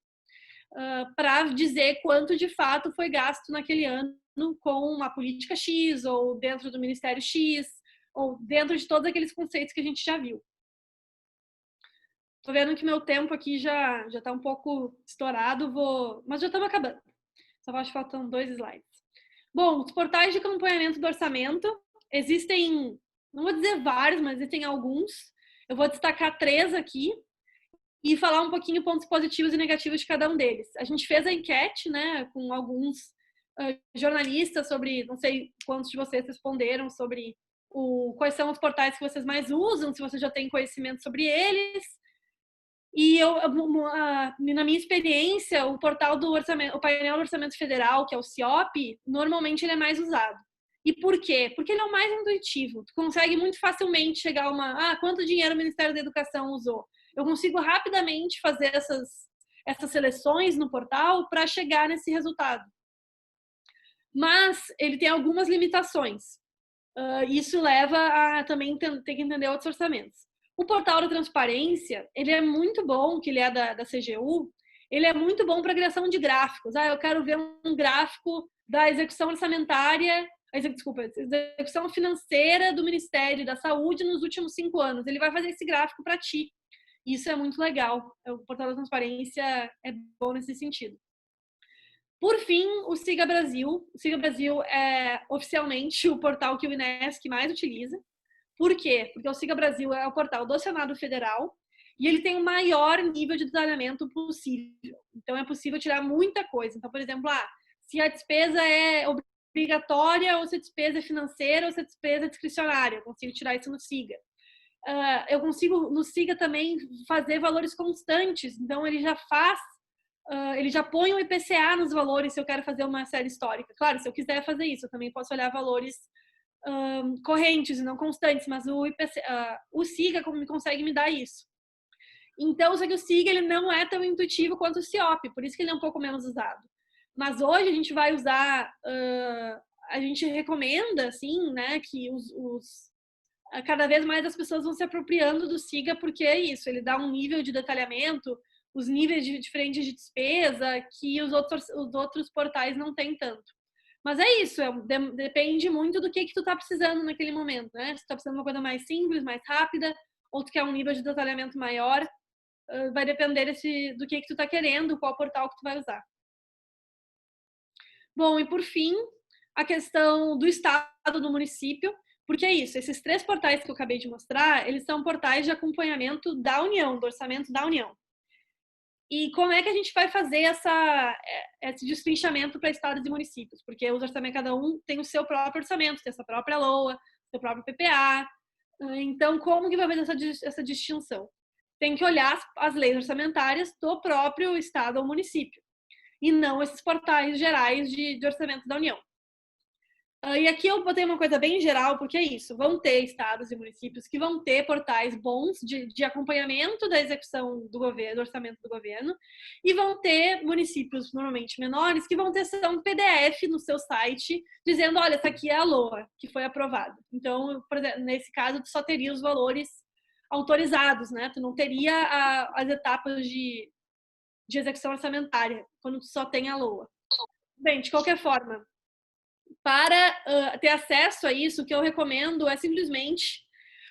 para dizer quanto de fato foi gasto naquele ano com a política X, ou dentro do Ministério X, ou dentro de todos aqueles conceitos que a gente já viu. Tô vendo que meu tempo aqui já está um pouco estourado, mas já estamos acabando. Só acho que faltam 2 slides. Bom, os portais de acompanhamento do orçamento, existem, não vou dizer vários, mas existem alguns. Eu vou destacar 3 aqui e falar um pouquinho pontos positivos e negativos de cada um deles. A gente fez a enquete, né, com alguns jornalistas sobre, não sei quantos de vocês responderam sobre quais são os portais que vocês mais usam, se vocês já têm conhecimento sobre eles. E na minha experiência, o portal do orçamento, o painel do orçamento federal, que é o CIOP, normalmente ele é mais usado. E por quê? Porque ele é o mais intuitivo. Tu consegue muito facilmente chegar a quanto dinheiro o Ministério da Educação usou. Eu consigo rapidamente fazer essas seleções no portal para chegar nesse resultado. Mas ele tem algumas limitações. Isso leva a também ter que entender outros orçamentos. O portal da transparência, ele é muito bom, que ele é da CGU, ele é muito bom para a criação de gráficos. Eu quero ver um gráfico da execução orçamentária, execução financeira do Ministério da Saúde nos últimos 5 anos. Ele vai fazer esse gráfico para ti. Isso é muito legal. O portal da transparência é bom nesse sentido. Por fim, o Siga Brasil. O Siga Brasil é oficialmente o portal que o INESC mais utiliza. Por quê? Porque o Siga Brasil é o portal do Senado Federal e ele tem o maior nível de detalhamento possível. Então, é possível tirar muita coisa. Então, por exemplo, se a despesa é obrigatória, ou se a despesa é financeira, ou se a despesa é discricionária. Eu consigo tirar isso no Siga. Eu consigo, no Siga, também fazer valores constantes. Então, ele já faz ele já põe o IPCA nos valores se eu quero fazer uma série histórica. Claro, se eu quiser fazer isso, eu também posso olhar valores correntes e não constantes, mas o SIGA me consegue me dar isso. Então, só que o SIGA ele não é tão intuitivo quanto o CIOP, por isso que ele é um pouco menos usado. Mas hoje a gente vai usar, a gente recomenda, assim, né, que cada vez mais as pessoas vão se apropriando do SIGA, porque é isso, ele dá um nível de detalhamento, os níveis diferentes de despesa que os outros portais não têm tanto. Mas é isso, depende muito do que tu tá precisando naquele momento, né? Se tu tá precisando de uma coisa mais simples, mais rápida, ou tu quer um nível de detalhamento maior, vai depender do que tu tá querendo, qual portal que tu vai usar. Bom, e por fim, a questão do estado do município, porque é isso, esses 3 portais que eu acabei de mostrar, eles são portais de acompanhamento da União, do orçamento da União. E como é que a gente vai fazer esse destrinchamento para estados e municípios? Porque os orçamentos, cada um tem o seu próprio orçamento, tem a sua própria LOA, seu próprio PPA. Então, como que vai fazer essa distinção? Tem que olhar as leis orçamentárias do próprio estado ou município, e não esses portais gerais de orçamento da União. E aqui eu botei uma coisa bem geral, porque é isso, vão ter estados e municípios que vão ter portais bons de acompanhamento da execução do governo, do orçamento do governo, e vão ter municípios normalmente menores que vão ter um PDF no seu site dizendo, olha, essa aqui é a LOA, que foi aprovada. Então, por exemplo, nesse caso, tu só teria os valores autorizados, né? Tu não teria as etapas de execução orçamentária, quando tu só tem a LOA. Bem, de qualquer forma, para ter acesso a isso, o que eu recomendo é simplesmente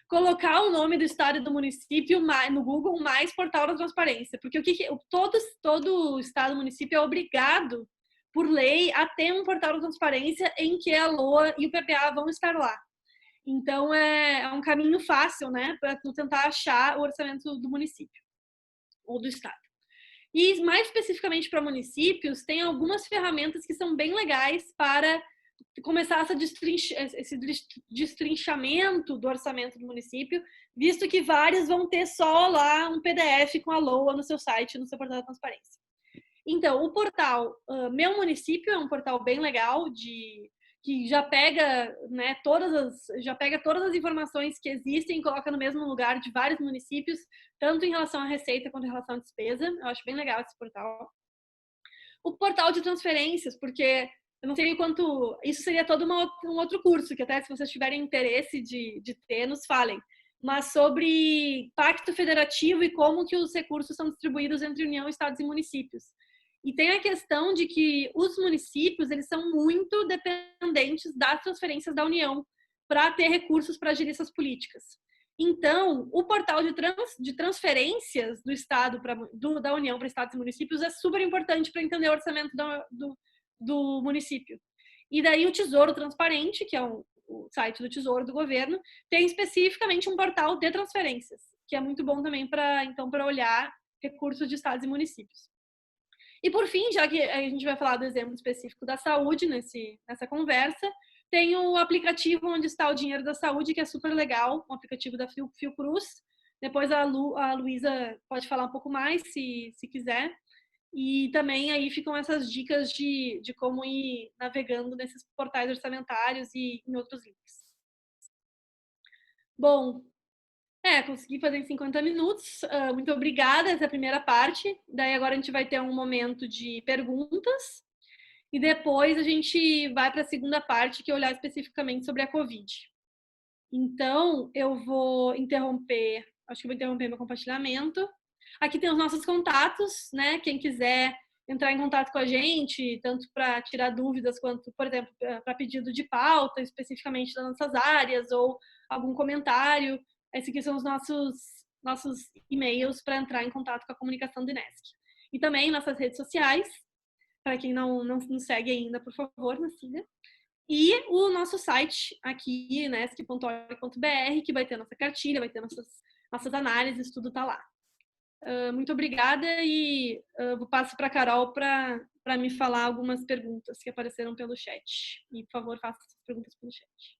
colocar o nome do estado e do município no Google mais portal da transparência, porque todo estado e município é obrigado por lei a ter um portal da transparência em que a LOA e o PPA vão estar lá. Então é um caminho fácil, né, para tu tentar achar o orçamento do município ou do estado. E mais especificamente para municípios, tem algumas ferramentas que são bem legais para começar esse destrinchamento do orçamento do município, visto que vários vão ter só lá um PDF com a LOA no seu site, no seu portal da transparência. Então, o portal Meu Município é um portal bem legal que já pega, né, todas as informações que existem e coloca no mesmo lugar de vários municípios, tanto em relação à receita quanto em relação à despesa. Eu acho bem legal esse portal. O portal de transferências, porque eu não sei o quanto... Isso seria todo um outro curso, que até se vocês tiverem interesse de ter, nos falem. Mas sobre pacto federativo e como que os recursos são distribuídos entre União, estados e municípios. E tem a questão de que os municípios, eles são muito dependentes das transferências da União para ter recursos para gerir essas políticas. Então, o portal de transferências do Estado da União para estados e municípios é super importante para entender o orçamento do município. E daí o Tesouro Transparente, que é o site do Tesouro do governo, tem especificamente um portal de transferências, que é muito bom também para olhar recursos de estados e municípios. E por fim, já que a gente vai falar do exemplo específico da saúde nessa conversa, tem o aplicativo onde está o dinheiro da saúde, que é super legal, um aplicativo da Fiocruz. Depois a Luísa pode falar um pouco mais, se quiser. E também aí ficam essas dicas de como ir navegando nesses portais orçamentários e em outros links. Bom, consegui fazer em 50 minutos. Muito obrigada, essa é a primeira parte. Daí agora a gente vai ter um momento de perguntas. E depois a gente vai para a segunda parte, que é olhar especificamente sobre a Covid. Então, eu vou interromper, acho que vou interromper meu compartilhamento. Aqui tem os nossos contatos, né? Quem quiser entrar em contato com a gente, tanto para tirar dúvidas, quanto, por exemplo, para pedido de pauta, especificamente das nossas áreas, ou algum comentário. Esses aqui são os nossos e-mails para entrar em contato com a comunicação do INESC. E também nossas redes sociais, para quem não nos segue ainda, por favor, nos siga. E o nosso site aqui, inesc.org.br, que vai ter nossa cartilha, vai ter nossas análises, tudo tá lá. Muito obrigada e eu passo para a Carol para me falar algumas perguntas que apareceram pelo chat. E, por favor, faça as perguntas pelo chat.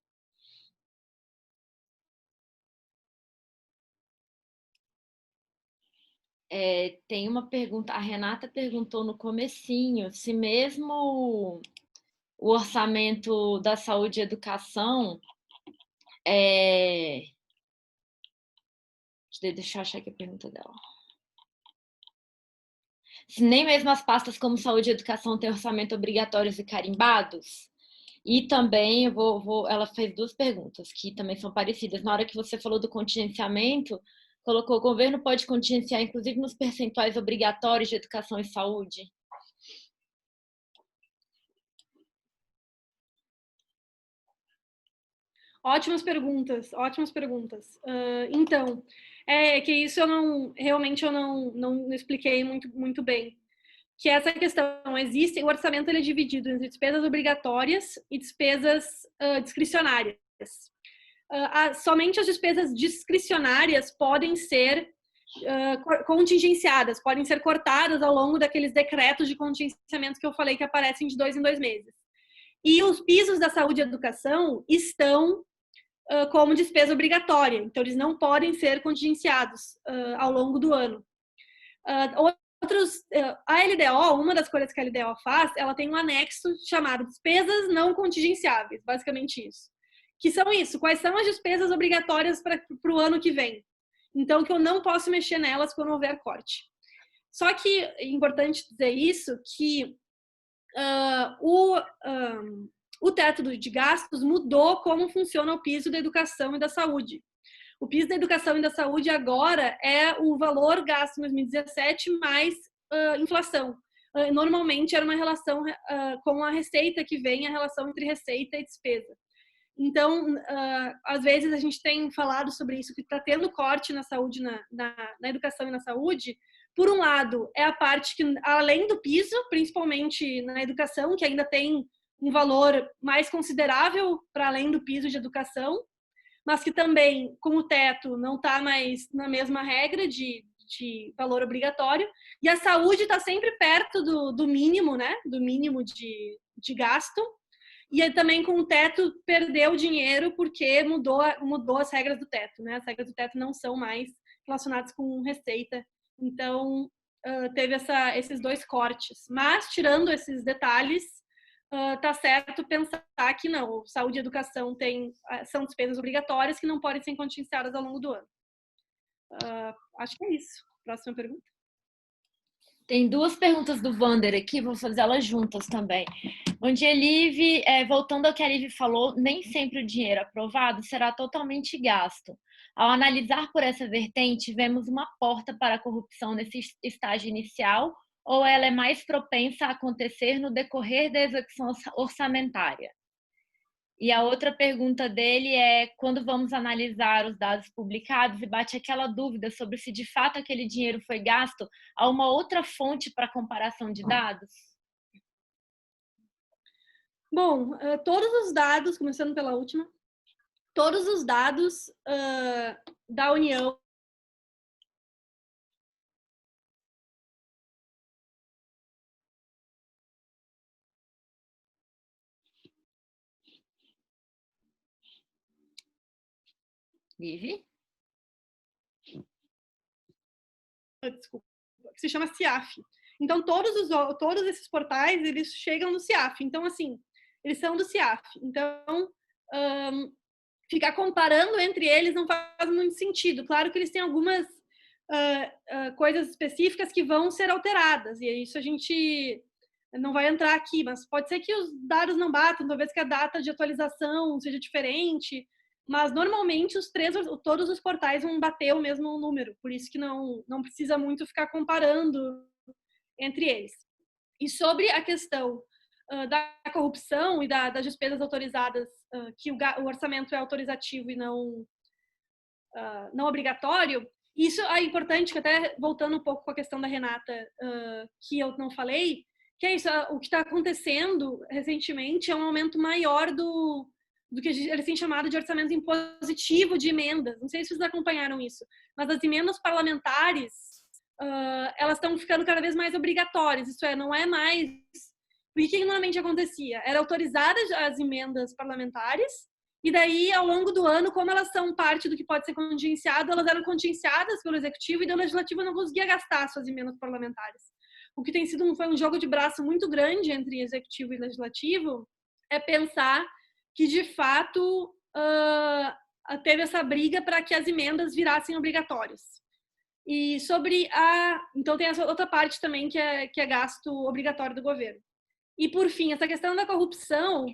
Tem uma pergunta, a Renata perguntou no comecinho se mesmo o orçamento da saúde e educação deixa eu achar aqui a pergunta dela. Se nem mesmo as pastas como saúde e educação têm orçamento obrigatórios e carimbados. E também ela fez duas perguntas que também são parecidas. Na hora que você falou do contingenciamento, colocou: o governo pode contingenciar, inclusive nos percentuais obrigatórios de educação e saúde? Ótimas perguntas, ótimas perguntas. Então, que isso realmente eu não expliquei muito bem. Que essa questão existe, o orçamento ele é dividido entre despesas obrigatórias e despesas discricionárias. Somente as despesas discricionárias podem ser contingenciadas, podem ser cortadas ao longo daqueles decretos de contingenciamento que eu falei que aparecem de 2 em 2 meses. E os pisos da saúde e educação estão como despesa obrigatória, então eles não podem ser contingenciados ao longo do ano. A LDO, uma das coisas que a LDO faz, ela tem um anexo chamado despesas não contingenciáveis, basicamente isso. Que são isso, quais são as despesas obrigatórias para o ano que vem. Então, que eu não posso mexer nelas quando houver corte. Só que é importante dizer isso, que o teto de gastos mudou como funciona o piso da educação e da saúde. O piso da educação e da saúde agora é o valor gasto em 2017 mais inflação. Normalmente era uma relação com a receita que vem, a relação entre receita e despesa. Então, às vezes a gente tem falado sobre isso, que está tendo corte na saúde, na educação e na saúde. Por um lado, é a parte que, além do piso, principalmente na educação, que ainda tem um valor mais considerável para além do piso de educação, mas que também, com o teto, não está mais na mesma regra de valor obrigatório. E a saúde está sempre perto do mínimo, né? Do mínimo de gasto. E também com o teto perdeu dinheiro porque mudou as regras do teto, né? As regras do teto não são mais relacionadas com receita. Então, teve esses dois cortes. Mas, tirando esses detalhes, tá certo pensar que não, saúde e educação são despesas obrigatórias que não podem ser contingenciadas ao longo do ano. Acho que é isso. Próxima pergunta. Tem duas perguntas do Vander aqui, vou fazer elas juntas também. Onde a Liv, voltando ao que a Liv falou, nem sempre o dinheiro aprovado será totalmente gasto. Ao analisar por essa vertente, vemos uma porta para a corrupção nesse estágio inicial, ou ela é mais propensa a acontecer no decorrer da execução orçamentária? E a outra pergunta dele é: quando vamos analisar os dados publicados e bate aquela dúvida sobre se de fato aquele dinheiro foi gasto, há uma outra fonte para comparação de dados? Bom, todos os dados, começando pela última, todos os dados da União Liv? Desculpa, que se chama CIAF. Então, todos esses portais, eles chegam no CIAF. Então, assim, eles são do CIAF. Então, ficar comparando entre eles não faz muito sentido. Claro que eles têm algumas coisas específicas que vão ser alteradas, e isso a gente não vai entrar aqui, mas pode ser que os dados não batam, talvez que a data de atualização seja diferente, mas normalmente todos os portais vão bater o mesmo número, por isso que não precisa muito ficar comparando entre eles. E sobre a questão da corrupção e das despesas autorizadas, que o orçamento é autorizativo e não obrigatório, isso é importante, que até voltando um pouco com a questão da Renata, que eu não falei, que é isso, o que está acontecendo recentemente é um aumento maior do que eles têm chamado de orçamento impositivo de emendas. Não sei se vocês acompanharam isso, mas as emendas parlamentares, elas estão ficando cada vez mais obrigatórias, isso é, não é mais... O que normalmente acontecia? Era autorizadas as emendas parlamentares E daí, ao longo do ano, como elas são parte do que pode ser contingenciado, elas eram contingenciadas pelo Executivo e o Legislativo não conseguia gastar suas emendas parlamentares. O que tem sido foi um jogo de braço muito grande entre Executivo e Legislativo é pensar que, de fato, teve essa briga para que as emendas virassem obrigatórias. E sobre então tem essa outra parte também que é gasto obrigatório do governo. E, por fim, essa questão da corrupção,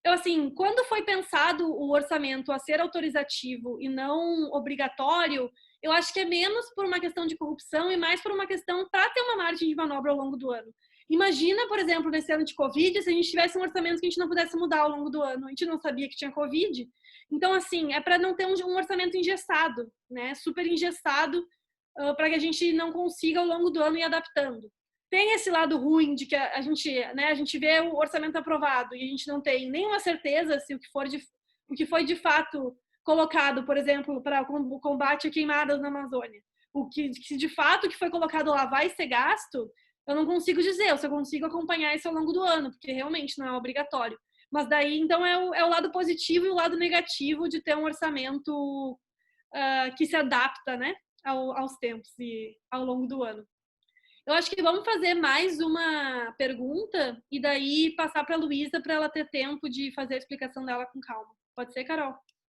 assim, quando foi pensado o orçamento a ser autorizativo e não obrigatório, eu acho que é menos por uma questão de corrupção e mais por uma questão para ter uma margem de manobra ao longo do ano. Imagina, por exemplo, nesse ano de Covid, se a gente tivesse um orçamento que a gente não pudesse mudar ao longo do ano, a gente não sabia que tinha Covid. Então, assim, é para não ter um orçamento engessado, né? Super engessado, para que a gente não consiga ao longo do ano ir adaptando. Tem esse lado ruim de que a gente vê o orçamento aprovado e a gente não tem nenhuma certeza se o que foi de fato colocado, por exemplo, para o combate a queimadas na Amazônia, se de fato o que foi colocado lá vai ser gasto, eu não consigo dizer, eu só consigo acompanhar isso ao longo do ano, porque realmente não é obrigatório. Mas daí, então, é o lado positivo e o lado negativo de ter um orçamento que se adapta, né, aos tempos e ao longo do ano. Eu acho que vamos fazer mais uma pergunta e daí passar para a Luísa para ela ter tempo de fazer a explicação dela com calma. Pode ser, Carol?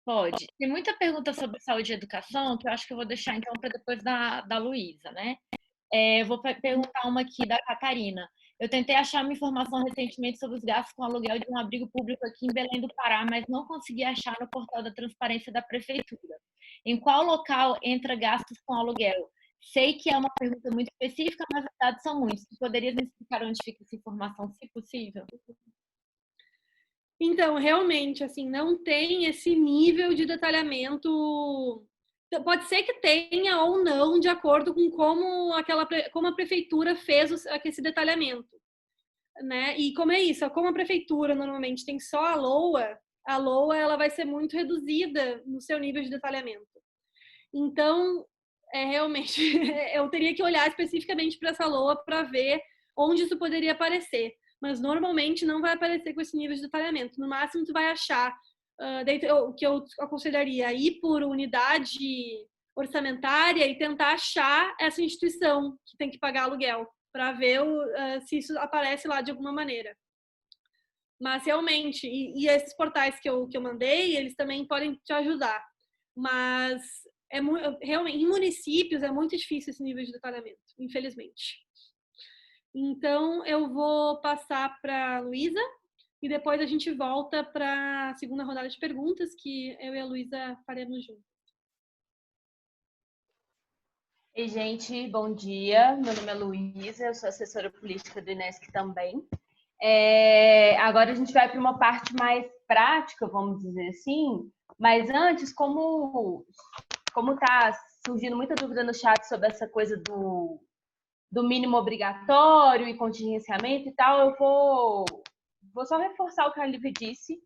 Pode. Tem muita pergunta sobre saúde e educação que eu acho que eu vou deixar então para depois da Luísa, né? Eu vou perguntar uma aqui da Catarina. Eu tentei achar uma informação recentemente sobre os gastos com aluguel de um abrigo público aqui em Belém do Pará, mas não consegui achar no portal da transparência da prefeitura. Em qual local entra gastos com aluguel? Sei que é uma pergunta muito específica, mas os dados são muitos. Tu poderias me explicar onde fica essa informação, se possível? Então, realmente, assim, não tem esse nível de detalhamento. Pode ser que tenha ou não, de acordo com como a prefeitura fez esse detalhamento, né? E como é isso? Como a prefeitura normalmente tem só a LOA ela vai ser muito reduzida no seu nível de detalhamento. Então, realmente, eu teria que olhar especificamente para essa LOA para ver onde isso poderia aparecer. Mas normalmente não vai aparecer com esse nível de detalhamento. No máximo, tu vai achar o que eu aconselharia ir por unidade orçamentária e tentar achar essa instituição que tem que pagar aluguel para ver se isso aparece lá de alguma maneira. Mas realmente, e esses portais que eu mandei, eles também podem te ajudar. Mas realmente, em municípios é muito difícil esse nível de detalhamento, infelizmente. Então, eu vou passar para a Luísa e depois a gente volta para a segunda rodada de perguntas, que eu e a Luísa faremos juntos. Ei, gente, bom dia. Meu nome é Luísa, eu sou assessora política do INESC também. Agora a gente vai para uma parte mais prática, vamos dizer assim, mas antes, como está surgindo muita dúvida no chat sobre essa coisa do mínimo obrigatório e contingenciamento e tal, eu vou só reforçar o que a Lívia disse.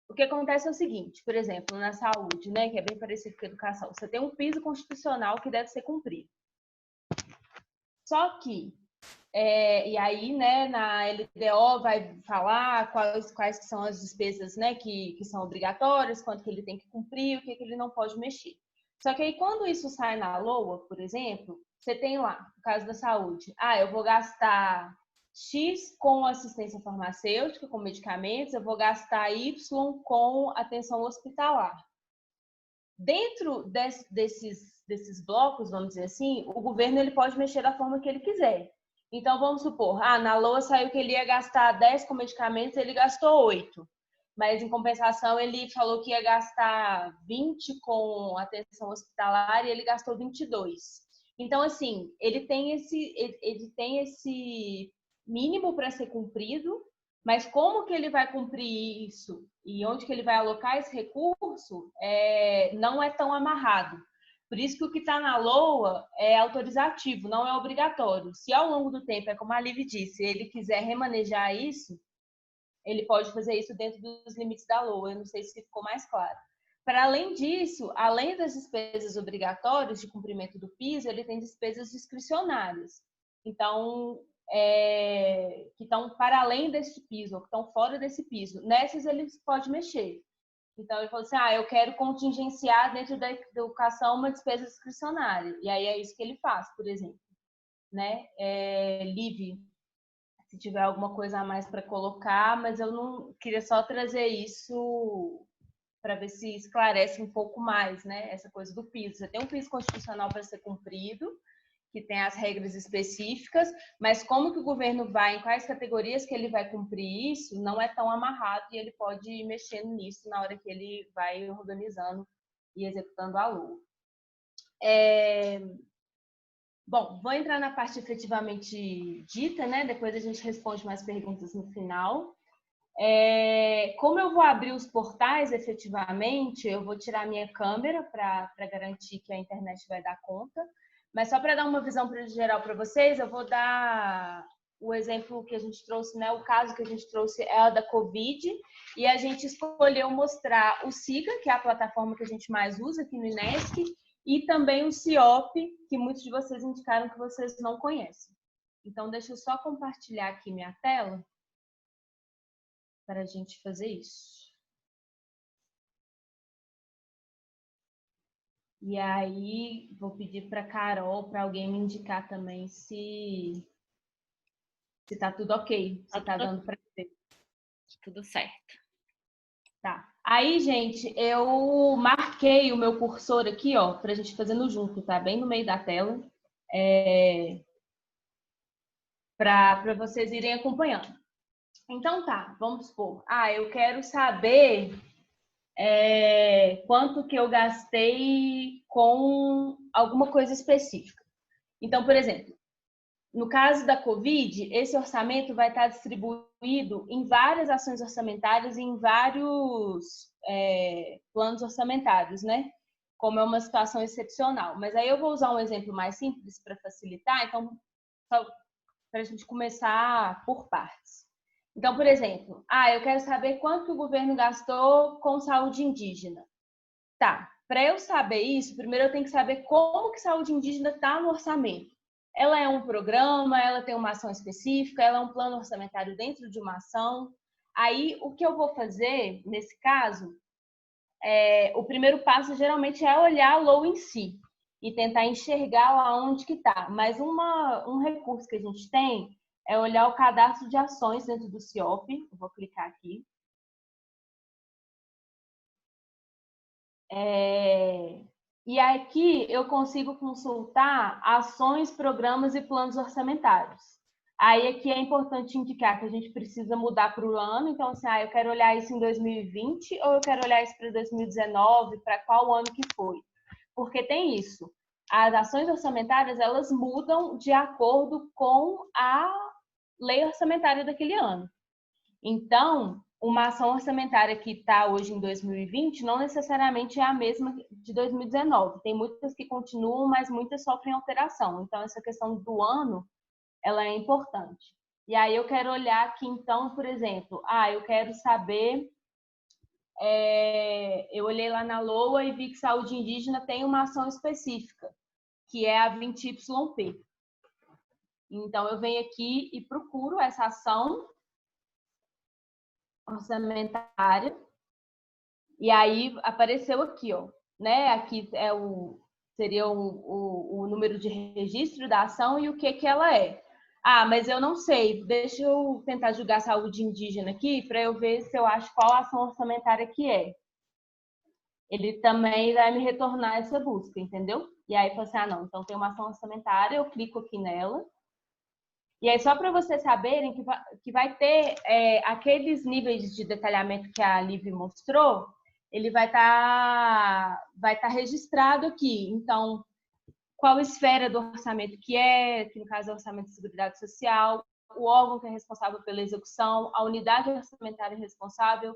O que acontece é o seguinte, por exemplo, na saúde, né, que é bem parecido com a educação, você tem um piso constitucional que deve ser cumprido. Só que, e aí, né, na LDO vai falar quais são as despesas, né, que são obrigatórias, quanto que ele tem que cumprir, o que ele não pode mexer. Só que aí, quando isso sai na LOA, por exemplo, você tem lá, no caso da saúde, eu vou gastar X com assistência farmacêutica, com medicamentos, eu vou gastar Y com atenção hospitalar. Dentro desses blocos, vamos dizer assim, o governo ele pode mexer da forma que ele quiser. Então, vamos supor, na LOA saiu que ele ia gastar 10 com medicamentos, ele gastou 8. Mas, em compensação, ele falou que ia gastar 20 com atenção hospitalar e ele gastou 22. Então, assim, ele tem esse mínimo para ser cumprido, mas como que ele vai cumprir isso e onde que ele vai alocar esse recurso não é tão amarrado. Por isso que o que está na LOA é autorizativo, não é obrigatório. Se ao longo do tempo, como a Lívia disse, ele quiser remanejar isso, ele pode fazer isso dentro dos limites da LOA. Eu não sei se ficou mais claro. Para além disso, além das despesas obrigatórias de cumprimento do piso, ele tem despesas discricionárias. Então, que estão para além desse piso, ou que estão fora desse piso. Nessas ele pode mexer. Então ele falou assim, eu quero contingenciar dentro da educação uma despesa discricionária. E aí é isso que ele faz, por exemplo, né? Liv, se tiver alguma coisa a mais para colocar, mas eu não queria só trazer isso para ver se esclarece um pouco mais, né? Essa coisa do piso. Você tem um piso constitucional para ser cumprido, que tem as regras específicas, mas como que o governo vai, em quais categorias que ele vai cumprir isso, não é tão amarrado e ele pode ir mexendo nisso na hora que ele vai organizando e executando a LOA. Bom, vou entrar na parte efetivamente dita, né? Depois a gente responde mais perguntas no final. Como eu vou abrir os portais efetivamente, eu vou tirar minha câmera para garantir que a internet vai dar conta. Mas só para dar uma visão geral para vocês, eu vou dar o exemplo que a gente trouxe, né? O caso que a gente trouxe é a da Covid, e a gente escolheu mostrar o SIGA, que é a plataforma que a gente mais usa aqui no INESC, e também o CIOP, que muitos de vocês indicaram que vocês não conhecem. Então, deixa eu só compartilhar aqui minha tela para a gente fazer isso. E aí, vou pedir para a Carol, para alguém me indicar também se tá tudo ok, se tá dando para ver. Tudo certo. Tá. Aí, gente, eu marquei o meu cursor aqui, ó, para a gente fazendo junto, tá? Bem no meio da tela. Para vocês irem acompanhando. Então tá, vamos supor. Eu quero saber quanto que eu gastei com alguma coisa específica. Então, por exemplo, no caso da Covid, esse orçamento vai estar distribuído em várias ações orçamentárias e em vários planos orçamentários, né? Como é uma situação excepcional. Mas aí eu vou usar um exemplo mais simples para facilitar, então, para a gente começar por partes. Então, por exemplo, eu quero saber quanto o governo gastou com saúde indígena. Tá, para eu saber isso, primeiro eu tenho que saber como que saúde indígena está no orçamento. Ela é um programa, ela tem uma ação específica, ela é um plano orçamentário dentro de uma ação. Aí, o que eu vou fazer, nesse caso, o primeiro passo geralmente é olhar a LOA em si e tentar enxergar aonde que está. Mas um recurso que a gente tem é olhar o cadastro de ações dentro do CIOP. Eu vou clicar aqui. E aqui eu consigo consultar ações, programas e planos orçamentários. Aí aqui é importante indicar que a gente precisa mudar para o ano. Então, assim, eu quero olhar isso em 2020 ou eu quero olhar isso para 2019, para qual ano que foi. Porque tem isso. As ações orçamentárias, elas mudam de acordo com a lei orçamentária daquele ano. Então, uma ação orçamentária que está hoje em 2020 não necessariamente é a mesma de 2019. Tem muitas que continuam, mas muitas sofrem alteração. Então, essa questão do ano, ela é importante. E aí eu quero olhar aqui, então, por exemplo, eu quero saber... eu olhei lá na LOA e vi que saúde indígena tem uma ação específica, que é a 20YP. Então, eu venho aqui e procuro essa ação orçamentária, e aí apareceu aqui, ó, né? Aqui seria o número de registro da ação e o que ela é. Mas eu não sei, deixa eu tentar julgar saúde indígena aqui para eu ver se eu acho qual ação orçamentária que é. Ele também vai me retornar essa busca, entendeu? E aí, eu falei não, então tem uma ação orçamentária, eu clico aqui nela. E aí, só para vocês saberem que vai ter aqueles níveis de detalhamento que a Liv mostrou, ele vai tá registrado aqui. Então, qual esfera do orçamento que no caso é o orçamento de Seguridade Social, o órgão que é responsável pela execução, a unidade orçamentária responsável,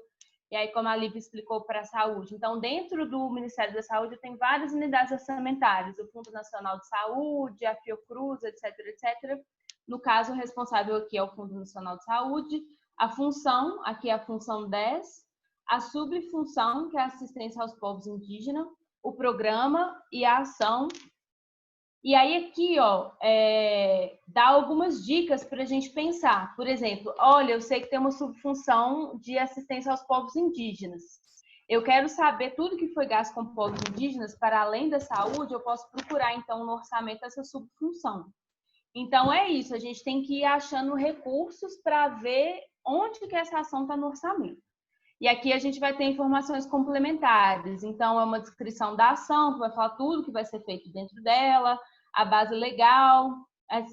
e aí, como a Liv explicou, para a saúde. Então, dentro do Ministério da Saúde, tem várias unidades orçamentárias, o Fundo Nacional de Saúde, a Fiocruz, etc., etc., No caso, o responsável aqui é o Fundo Nacional de Saúde, a função, aqui é a função 10, a subfunção, que é a assistência aos povos indígenas, o programa e a ação, E aí aqui, ó, dá algumas dicas para a gente pensar. Por exemplo, olha, eu sei que tem uma subfunção de assistência aos povos indígenas. Eu quero saber tudo que foi gasto com povos indígenas, para além da saúde, eu posso procurar, então, no orçamento essa subfunção. Então, é isso, a gente tem que ir achando recursos para ver onde que essa ação está no orçamento. E aqui a gente vai ter informações complementares. Então, é uma descrição da ação, que vai falar tudo que vai ser feito dentro dela, a base legal,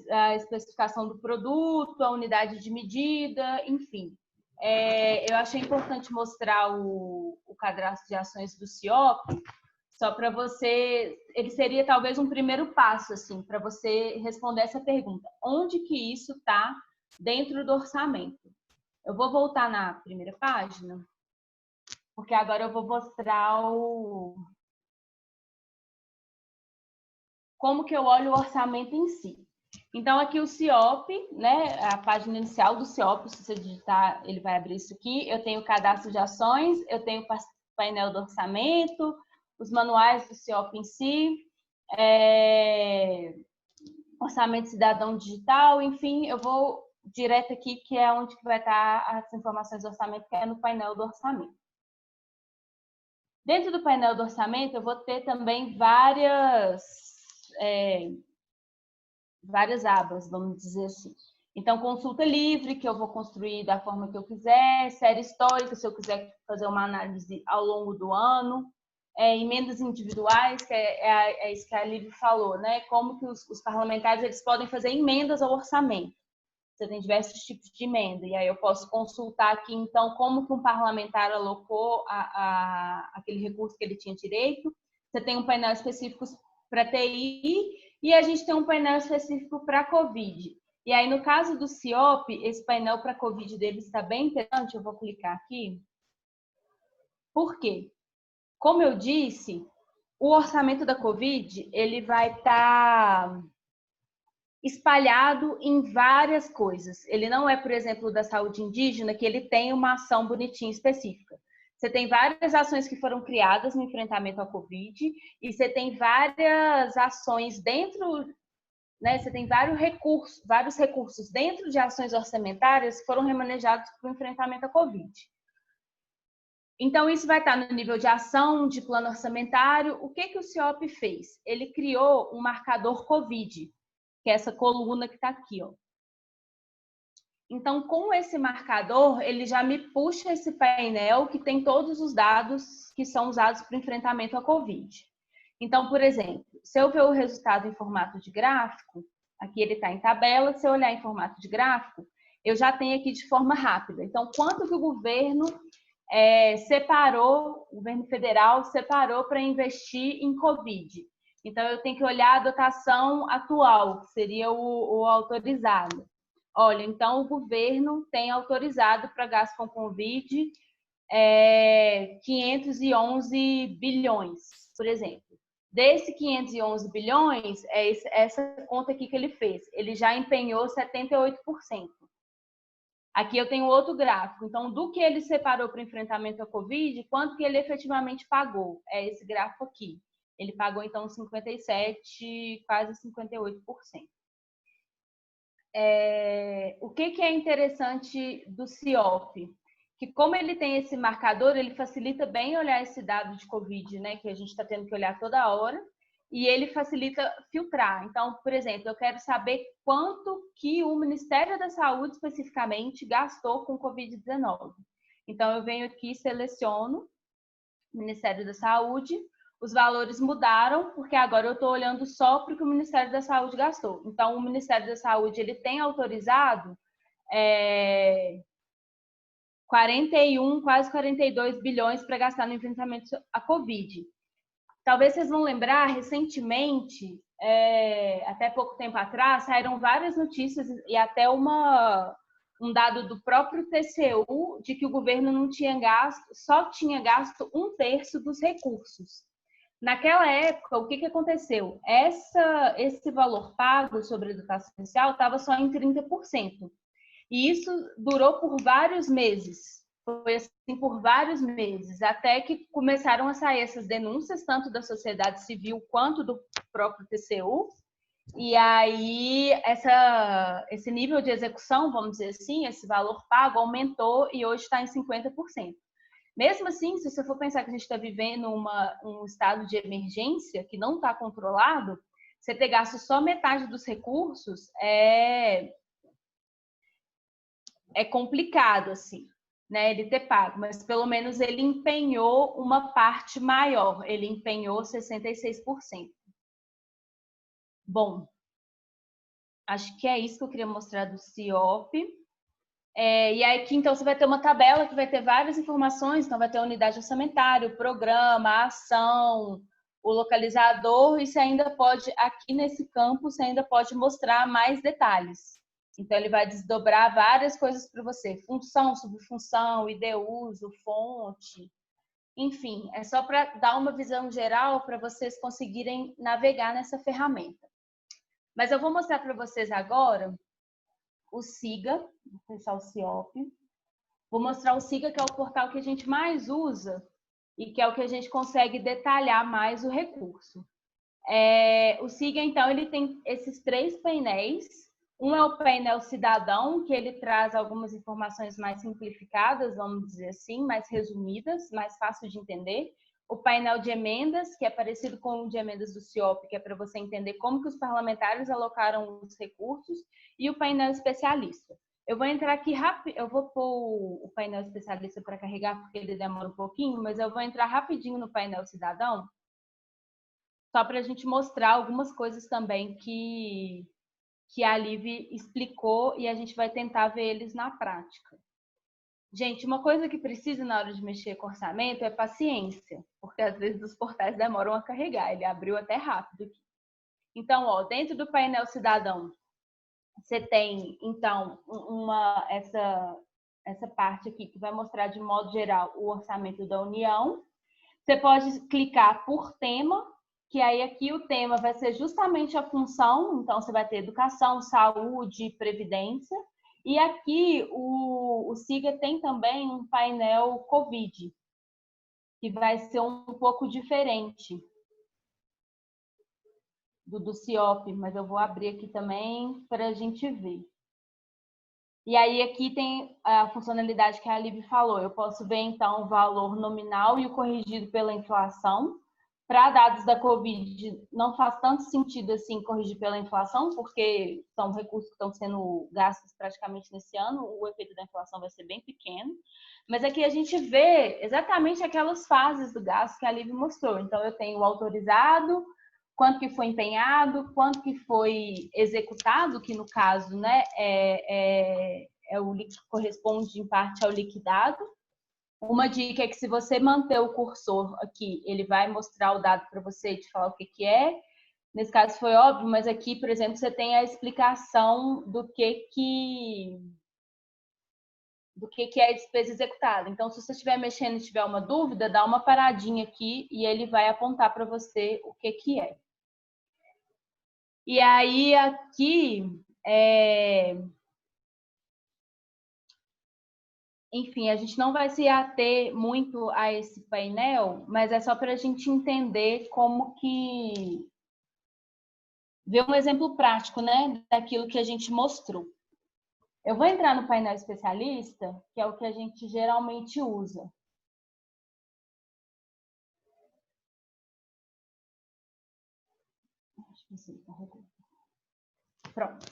a especificação do produto, a unidade de medida, enfim. Eu achei importante mostrar o cadastro de ações do CIOP, só para você... Ele seria talvez um primeiro passo, assim, para você responder essa pergunta. Onde que isso está dentro do orçamento? Eu vou voltar na primeira página, porque agora eu vou mostrar como que eu olho o orçamento em si. Então, aqui o CIOP, né, a página inicial do CIOP, se você digitar, ele vai abrir isso aqui. Eu tenho o cadastro de ações, eu tenho o painel do orçamento, os manuais do CIOP em si, orçamento cidadão digital, enfim, eu vou direto aqui, que é onde vai estar as informações do orçamento, que é no painel do orçamento. Dentro do painel do orçamento, eu vou ter também várias abas, vamos dizer assim. Então, consulta livre, que eu vou construir da forma que eu quiser, série histórica, se eu quiser fazer uma análise ao longo do ano, emendas individuais, que é isso que a Lívia falou, né? Como que os parlamentares eles podem fazer emendas ao orçamento. Você tem diversos tipos de emenda, e aí eu posso consultar aqui, então, como que um parlamentar alocou aquele recurso que ele tinha direito. Você tem um painel específico para TI e a gente tem um painel específico para COVID. E aí, no caso do CIOP, esse painel para COVID dele está bem interessante, eu vou clicar aqui. Por quê? Como eu disse, o orçamento da COVID, ele vai estar espalhado em várias coisas. Ele não é, por exemplo, da saúde indígena, que ele tem uma ação bonitinha específica. Você tem várias ações que foram criadas no enfrentamento à Covid e você tem várias ações dentro, né? Você tem vários recursos dentro de ações orçamentárias que foram remanejados para o enfrentamento à Covid. Então, isso vai estar no nível de ação, de plano orçamentário. O que o CIOP fez? Ele criou um marcador COVID, que é essa coluna que está aqui, ó. Então, com esse marcador, ele já me puxa esse painel que tem todos os dados que são usados para o enfrentamento à Covid. Então, por exemplo, se eu ver o resultado em formato de gráfico, aqui ele está em tabela, se eu olhar em formato de gráfico, eu já tenho aqui de forma rápida. Então, quanto que o governo o governo federal separou para investir em Covid. Então, eu tenho que olhar a dotação atual, que seria o autorizado. Olha, então o governo tem autorizado para gasto com Covid 511 bilhões, por exemplo. Desse 511 bilhões, é essa conta aqui que ele fez. Ele já empenhou 78%. Aqui eu tenho outro gráfico. Então, do que ele separou para o enfrentamento à Covid, quanto que ele efetivamente pagou? É esse gráfico aqui. Ele pagou, então, 57%, quase 58%. O que é interessante do CIOP? Que como ele tem esse marcador, ele facilita bem olhar esse dado de Covid, né? Que a gente está tendo que olhar toda hora. E ele facilita filtrar. Então, por exemplo, eu quero saber quanto que o Ministério da Saúde, especificamente, gastou com Covid-19. Então, eu venho aqui e seleciono o Ministério da Saúde. Os valores mudaram, porque agora eu estou olhando só para o que o Ministério da Saúde gastou. Então, o Ministério da Saúde ele tem autorizado 41, quase 42 bilhões para gastar no enfrentamento à Covid. Talvez vocês vão lembrar, recentemente, até pouco tempo atrás, saíram várias notícias e até um dado do próprio TCU de que o governo não tinha gasto, só tinha gasto 1/3 dos recursos. Naquela época, o que aconteceu? Esse valor pago sobre a educação inicial estava só em 30%. E isso durou por vários meses. Foi assim por vários meses, até que começaram a sair essas denúncias, tanto da sociedade civil quanto do próprio TCU, E aí, esse nível de execução, vamos dizer assim, esse valor pago aumentou e hoje está em 50%. Mesmo assim, se você for pensar que a gente está vivendo um estado de emergência que não está controlado, você ter gasto só metade dos recursos é complicado, assim, né? Ele ter pago, mas pelo menos ele empenhou uma parte maior, ele empenhou 66%. Bom, acho que é isso que eu queria mostrar do CIOP. E aí aqui, então, você vai ter uma tabela que vai ter várias informações. Então, vai ter a unidade orçamentária, o programa, a ação, o localizador. E você ainda pode, aqui nesse campo, você ainda pode mostrar mais detalhes. Então, ele vai desdobrar várias coisas para você. Função, subfunção, ID uso, fonte. Enfim, é só para dar uma visão geral para vocês conseguirem navegar nessa ferramenta. Mas eu vou mostrar para vocês agora o SIGA, vou fechar o CIOP. Vou mostrar o SIGA, que é o portal que a gente mais usa e que é o que a gente consegue detalhar mais o recurso. O SIGA, então, ele tem esses 3 painéis. Um é o painel cidadão, que ele traz algumas informações mais simplificadas, vamos dizer assim, mais resumidas, mais fácil de entender. O painel de emendas, que é parecido com o de emendas do CIOP, que é para você entender como que os parlamentares alocaram os recursos, e o painel especialista. Eu vou entrar aqui rápido, eu vou pôr o painel especialista para carregar, porque ele demora um pouquinho, mas eu vou entrar rapidinho no painel cidadão, só para a gente mostrar algumas coisas também que a Liv explicou e a gente vai tentar ver eles na prática. Gente, uma coisa que precisa na hora de mexer com orçamento é paciência, porque às vezes os portais demoram a carregar, ele abriu até rápido aqui. Então, ó, dentro do painel cidadão, você tem, então, essa parte aqui que vai mostrar de modo geral o orçamento da União. Você pode clicar por tema, que aí aqui o tema vai ser justamente a função, então você vai ter educação, saúde, previdência. E aqui o SIGA tem também um painel COVID, que vai ser um pouco diferente do CIOP, mas eu vou abrir aqui também para a gente ver. E aí aqui tem a funcionalidade que a Liv falou. Eu posso ver, então, o valor nominal e o corrigido pela inflação. Para dados da Covid, não faz tanto sentido assim corrigir pela inflação, porque são recursos que estão sendo gastos praticamente nesse ano, o efeito da inflação vai ser bem pequeno. Mas aqui a gente vê exatamente aquelas fases do gasto que a Liv mostrou. Então, eu tenho o autorizado, quanto que foi empenhado, quanto que foi executado, que no caso, né, corresponde em parte ao liquidado. Uma dica é que se você manter o cursor aqui, ele vai mostrar o dado para você e te falar o que é. Nesse caso foi óbvio, mas aqui, por exemplo, você tem a explicação do que é a despesa executada. Então, se você estiver mexendo e tiver uma dúvida, dá uma paradinha aqui e ele vai apontar para você o que é. E aí, aqui, enfim, a gente não vai se ater muito a esse painel, mas é só para a gente entender como que... ver um exemplo prático, né, daquilo que a gente mostrou. Eu vou entrar no painel especialista, que é o que a gente geralmente usa. Pronto.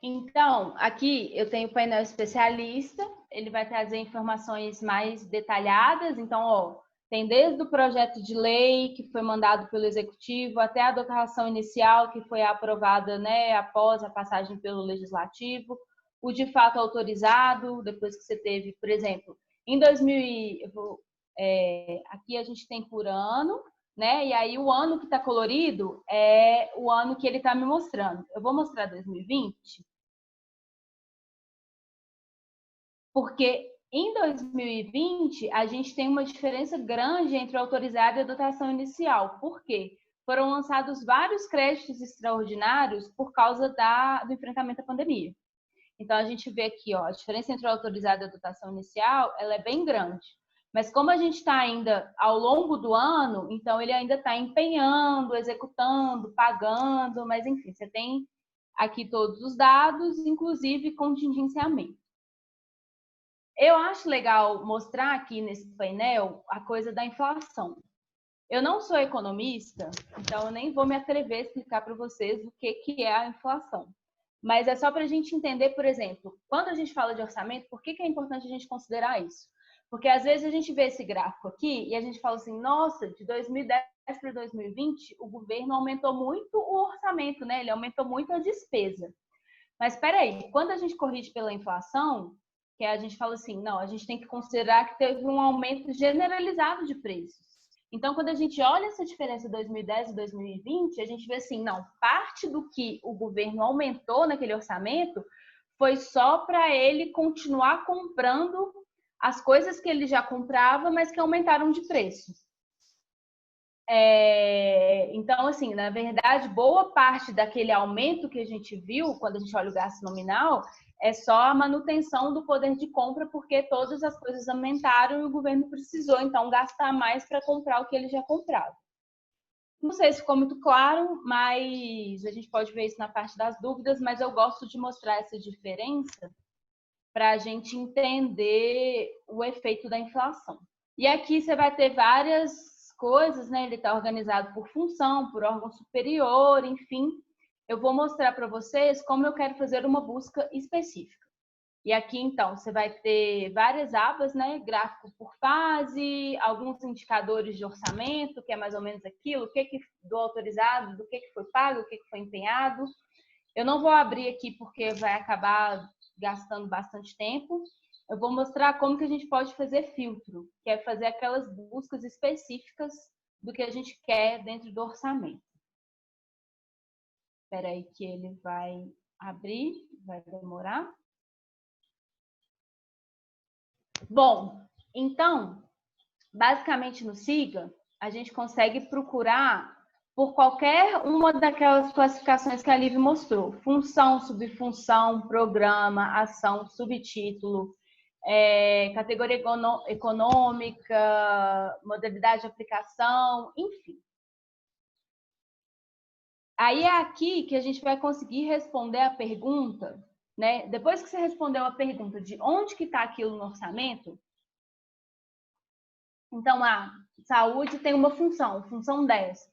Então, aqui eu tenho o painel especialista, ele vai trazer informações mais detalhadas. Então, ó, tem desde o projeto de lei que foi mandado pelo Executivo até a dotação inicial que foi aprovada, né, após a passagem pelo Legislativo, o de fato autorizado, depois que você teve, por exemplo, em 2000, aqui a gente tem por ano, né? E aí o ano que está colorido é o ano que ele está me mostrando. Eu vou mostrar 2020, porque em 2020 a gente tem uma diferença grande entre o autorizado e a dotação inicial. Por quê? Foram lançados vários créditos extraordinários por causa do enfrentamento à pandemia. Então a gente vê aqui, ó, a diferença entre o autorizado e a dotação inicial, ela é bem grande. Mas como a gente está ainda ao longo do ano, então ele ainda está empenhando, executando, pagando, mas enfim, você tem aqui todos os dados, inclusive contingenciamento. Eu acho legal mostrar aqui nesse painel a coisa da inflação. Eu não sou economista, então eu nem vou me atrever a explicar para vocês o que é a inflação. Mas é só para a gente entender, por exemplo, quando a gente fala de orçamento, por que é importante a gente considerar isso? Porque às vezes a gente vê esse gráfico aqui e a gente fala assim, nossa, de 2010 para 2020, o governo aumentou muito o orçamento, né? Ele aumentou muito a despesa. Mas espera aí, quando a gente corrige pela inflação, que a gente fala assim, não, a gente tem que considerar que teve um aumento generalizado de preços. Então, quando a gente olha essa diferença de 2010 e 2020, a gente vê assim, não, parte do que o governo aumentou naquele orçamento foi só para ele continuar comprando as coisas que ele já comprava, mas que aumentaram de preço. Então, assim, na verdade, boa parte daquele aumento que a gente viu, quando a gente olha o gasto nominal, é só a manutenção do poder de compra, porque todas as coisas aumentaram e o governo precisou, então, gastar mais para comprar o que ele já comprava. Não sei se ficou muito claro, mas a gente pode ver isso na parte das dúvidas, mas eu gosto de mostrar essa diferença para a gente entender o efeito da inflação. E aqui você vai ter várias coisas, né? Ele está organizado por função, por órgão superior, enfim. Eu vou mostrar para vocês como eu quero fazer uma busca específica. E aqui, então, você vai ter várias abas, né? Gráfico por fase, alguns indicadores de orçamento, que é mais ou menos aquilo, o que do autorizado, do que foi pago, o que foi empenhado. Eu não vou abrir aqui porque vai acabar gastando bastante tempo. Eu vou mostrar como que a gente pode fazer filtro, que é fazer aquelas buscas específicas do que a gente quer dentro do orçamento. Espera aí que ele vai abrir, vai demorar. Bom, então, basicamente no SIGA, a gente consegue procurar por qualquer uma daquelas classificações que a Liv mostrou. Função, subfunção, programa, ação, subtítulo, categoria econômica, modalidade de aplicação, enfim. Aí é aqui que a gente vai conseguir responder a pergunta, né? Depois que você respondeu a pergunta de onde que está aquilo no orçamento, então, saúde tem uma função 10.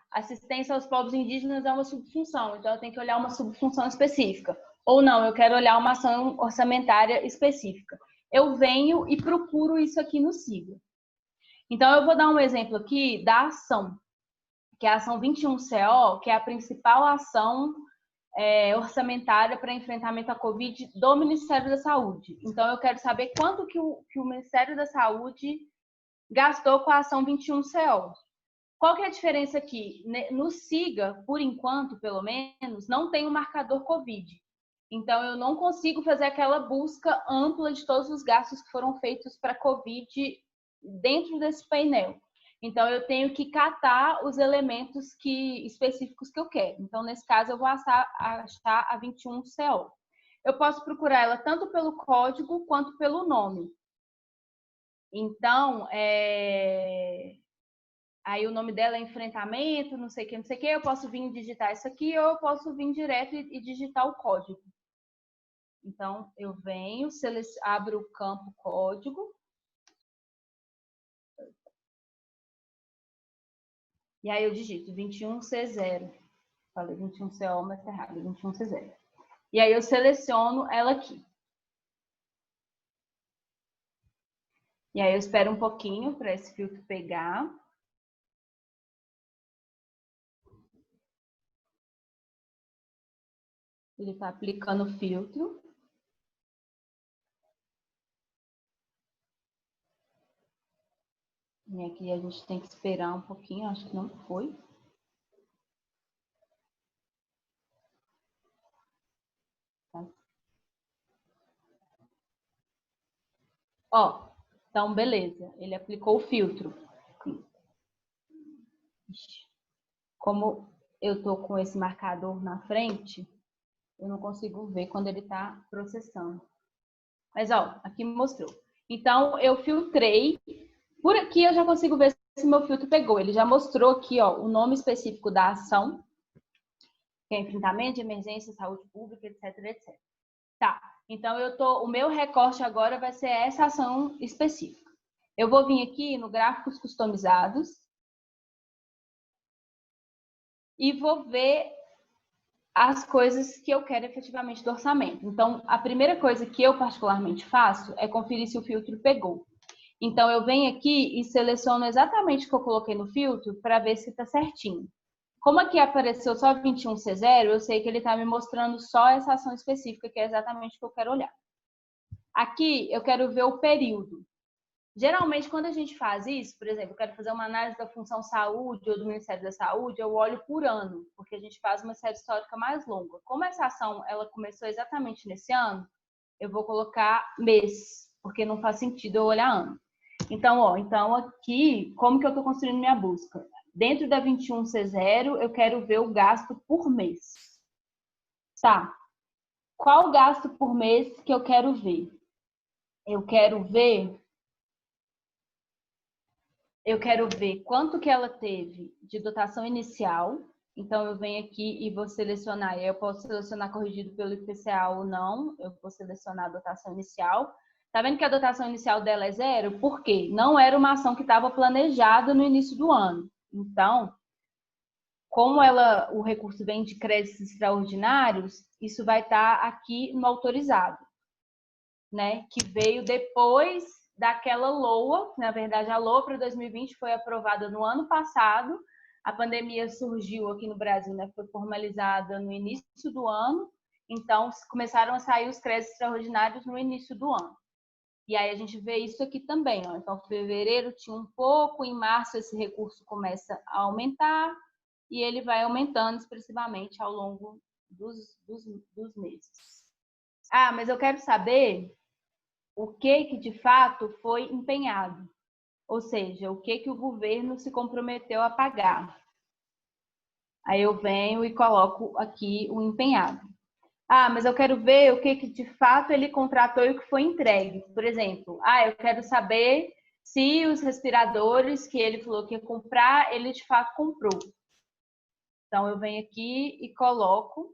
Assistência aos povos indígenas é uma subfunção, então eu tenho que olhar uma subfunção específica. Ou não, eu quero olhar uma ação orçamentária específica. Eu venho e procuro isso aqui no SIGA. Então, eu vou dar um exemplo aqui da ação, que é a ação 21CO, que é a principal ação orçamentária para enfrentamento à Covid do Ministério da Saúde. Então, eu quero saber quanto que o Ministério da Saúde gastou com a ação 21CO. Qual que é a diferença aqui? No SIGA, por enquanto, pelo menos, não tem um marcador Covid. Então, eu não consigo fazer aquela busca ampla de todos os gastos que foram feitos para Covid dentro desse painel. Então, eu tenho que catar os elementos específicos que eu quero. Então, nesse caso, eu vou achar a 21CO. Eu posso procurar ela tanto pelo código quanto pelo nome. Então, aí o nome dela é enfrentamento, não sei o que, eu posso vir digitar isso aqui ou eu posso vir direto e digitar o código. Então, eu venho, abro o campo código. E aí eu digito 21C0. Falei 21CO, mas tá errado, 21C0. E aí eu seleciono ela aqui. E aí eu espero um pouquinho para esse filtro pegar. Ele está aplicando o filtro. E aqui a gente tem que esperar um pouquinho, acho que não foi. Tá. Ó, então beleza, ele aplicou o filtro. Como eu tô com esse marcador na frente, eu não consigo ver quando ele está processando. Mas, ó, aqui mostrou. Então, eu filtrei. Por aqui eu já consigo ver se meu filtro pegou. Ele já mostrou aqui, ó, o nome específico da ação, que é enfrentamento de emergência, saúde pública, etc, etc. Tá, então o meu recorte agora vai ser essa ação específica. Eu vou vir aqui no gráficos customizados e vou ver as coisas que eu quero efetivamente do orçamento. Então, a primeira coisa que eu particularmente faço é conferir se o filtro pegou. Então, eu venho aqui e seleciono exatamente o que eu coloquei no filtro para ver se está certinho. Como aqui apareceu só 21C0, eu sei que ele está me mostrando só essa ação específica, que é exatamente o que eu quero olhar. Aqui, eu quero ver o período. Geralmente, quando a gente faz isso, por exemplo, eu quero fazer uma análise da função saúde ou do Ministério da Saúde, eu olho por ano, porque a gente faz uma série histórica mais longa. Como essa ação ela começou exatamente nesse ano, eu vou colocar mês, porque não faz sentido eu olhar ano. Então, ó, então aqui, como que eu estou construindo minha busca? Dentro da 21C0, eu quero ver o gasto por mês. Tá. Qual o gasto por mês que eu quero ver? Eu quero ver quanto que ela teve de dotação inicial. Então, eu venho aqui e vou selecionar. Eu posso selecionar corrigido pelo IPCA ou não. Eu vou selecionar a dotação inicial. Tá vendo que a dotação inicial dela é 0? Por quê? Não era uma ação que estava planejada no início do ano. Então, como o recurso vem de créditos extraordinários, isso vai estar aqui no autorizado, né? Que veio depois daquela LOA. Na verdade, a LOA para 2020 foi aprovada no ano passado. A pandemia surgiu aqui no Brasil, né? Foi formalizada no início do ano. Então, começaram a sair os créditos extraordinários no início do ano. E aí a gente vê isso aqui também, ó. Então, fevereiro tinha um pouco, em março esse recurso começa a aumentar e ele vai aumentando expressivamente ao longo dos meses. Ah, mas eu quero saber o que de fato foi empenhado. Ou seja, o que o governo se comprometeu a pagar. Aí eu venho e coloco aqui o empenhado. Ah, mas eu quero ver o que de fato ele contratou e o que foi entregue. Por exemplo, eu quero saber se os respiradores que ele falou que ia comprar, ele de fato comprou. Então, eu venho aqui e coloco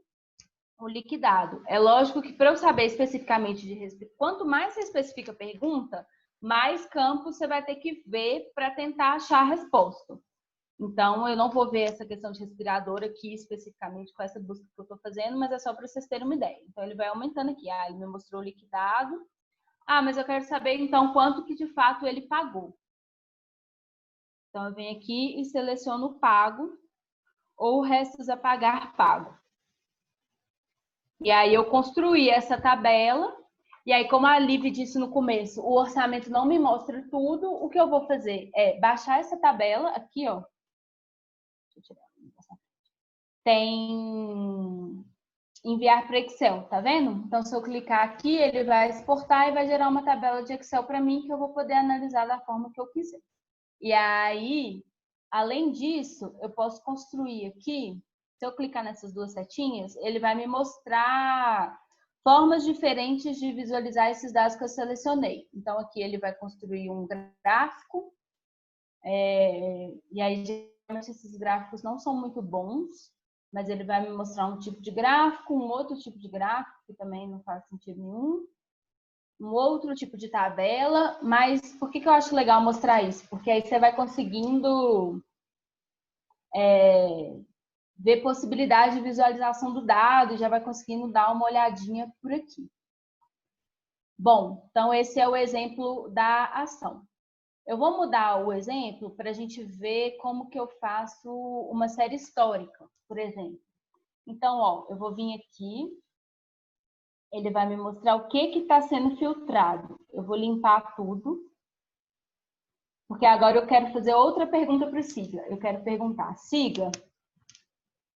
o liquidado. É lógico que para eu saber especificamente de respirador, quanto mais você especifica a pergunta, mais campos você vai ter que ver para tentar achar a resposta. Então, eu não vou ver essa questão de respirador aqui especificamente com essa busca que eu estou fazendo, mas é só para vocês terem uma ideia. Então, ele vai aumentando aqui. Ele me mostrou o liquidado. Mas eu quero saber, então, quanto que de fato ele pagou. Então, eu venho aqui e seleciono o pago ou restos a pagar pago. E aí, eu construí essa tabela. E aí, como a Liv disse no começo, o orçamento não me mostra tudo. O que eu vou fazer é baixar essa tabela aqui, ó. Tem enviar para Excel, tá vendo? Então, se eu clicar aqui, ele vai exportar e vai gerar uma tabela de Excel para mim que eu vou poder analisar da forma que eu quiser. E aí, além disso, eu posso construir aqui, se eu clicar nessas duas setinhas, ele vai me mostrar formas diferentes de visualizar esses dados que eu selecionei. Então, aqui ele vai construir um gráfico, e aí, geralmente, esses gráficos não são muito bons, mas ele vai me mostrar um tipo de gráfico, um outro tipo de gráfico, que também não faz sentido nenhum, um outro tipo de tabela. Mas por que eu acho legal mostrar isso? Porque aí você vai conseguindo ver possibilidade de visualização do dado, já vai conseguindo dar uma olhadinha por aqui. Bom, então esse é o exemplo da ação. Eu vou mudar o exemplo para a gente ver como que eu faço uma série histórica, por exemplo. Então, ó, eu vou vir aqui, ele vai me mostrar o que está sendo filtrado. Eu vou limpar tudo, porque agora eu quero fazer outra pergunta para o Siga. Eu quero perguntar, Siga,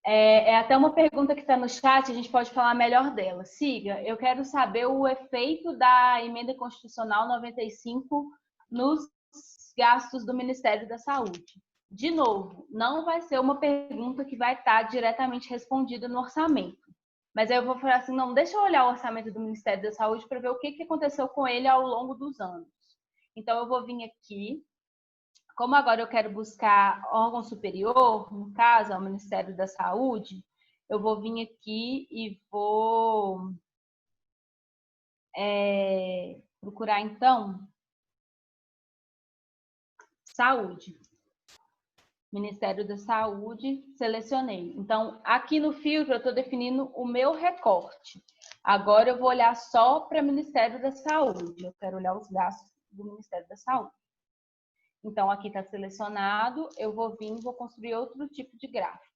é até uma pergunta que está no chat, a gente pode falar melhor dela. Siga, eu quero saber o efeito da Emenda Constitucional 95 nos gastos do Ministério da Saúde. De novo, não vai ser uma pergunta que vai estar diretamente respondida no orçamento. Mas aí eu vou falar assim, não, deixa eu olhar o orçamento do Ministério da Saúde para ver o que aconteceu com ele ao longo dos anos. Então, eu vou vir aqui. Como agora eu quero buscar órgão superior, no caso, é o Ministério da Saúde, eu vou vir aqui e vou procurar, então, saúde. Ministério da Saúde, selecionei. Então, aqui no filtro, eu estou definindo o meu recorte. Agora, eu vou olhar só para o Ministério da Saúde. Eu quero olhar os gastos do Ministério da Saúde. Então, aqui está selecionado. Eu vou vir e vou construir outro tipo de gráfico.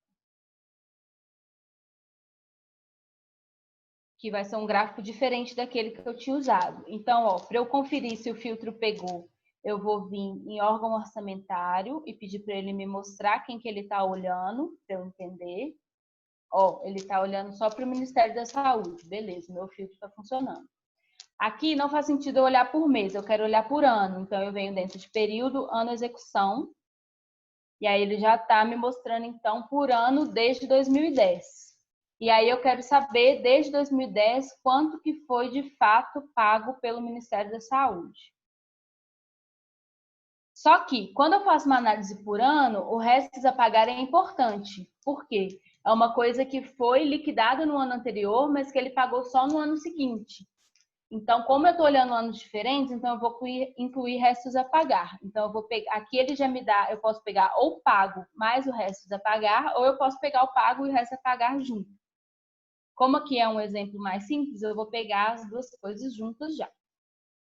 Que vai ser um gráfico diferente daquele que eu tinha usado. Então, ó, para eu conferir se o filtro pegou, eu vou vir em órgão orçamentário e pedir para ele me mostrar quem que ele está olhando, para eu entender. Ó, ele está olhando só para o Ministério da Saúde. Beleza, meu filtro está funcionando. Aqui não faz sentido eu olhar por mês, eu quero olhar por ano. Então, eu venho dentro de período, ano, execução. E aí ele já está me mostrando, então, por ano desde 2010. E aí eu quero saber, desde 2010, quanto que foi de fato pago pelo Ministério da Saúde. Só que, quando eu faço uma análise por ano, o restos a pagar é importante. Por quê? É uma coisa que foi liquidada no ano anterior, mas que ele pagou só no ano seguinte. Então, como eu estou olhando anos diferentes, então eu vou incluir restos a pagar. Então, eu vou pegar, aqui ele já me dá, eu posso pegar ou pago mais o restos a pagar, ou eu posso pegar o pago e o resto a pagar junto. Como aqui é um exemplo mais simples, eu vou pegar as duas coisas juntas já.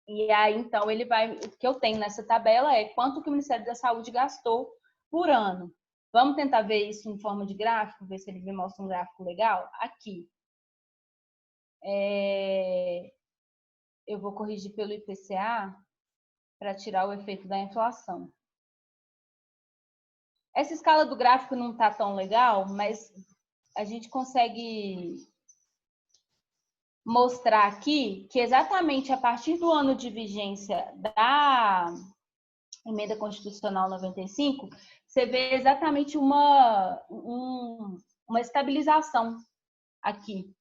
E aí, então, ele vai, o que eu tenho nessa tabela é quanto que o Ministério da Saúde gastou por ano. Vamos tentar ver isso em forma de gráfico, ver se ele me mostra um gráfico legal? Aqui. Eu vou corrigir pelo IPCA para tirar o efeito da inflação. Essa escala do gráfico não está tão legal, mas a gente consegue mostrar aqui que exatamente a partir do ano de vigência da Emenda Constitucional 95, você vê exatamente uma estabilização aqui.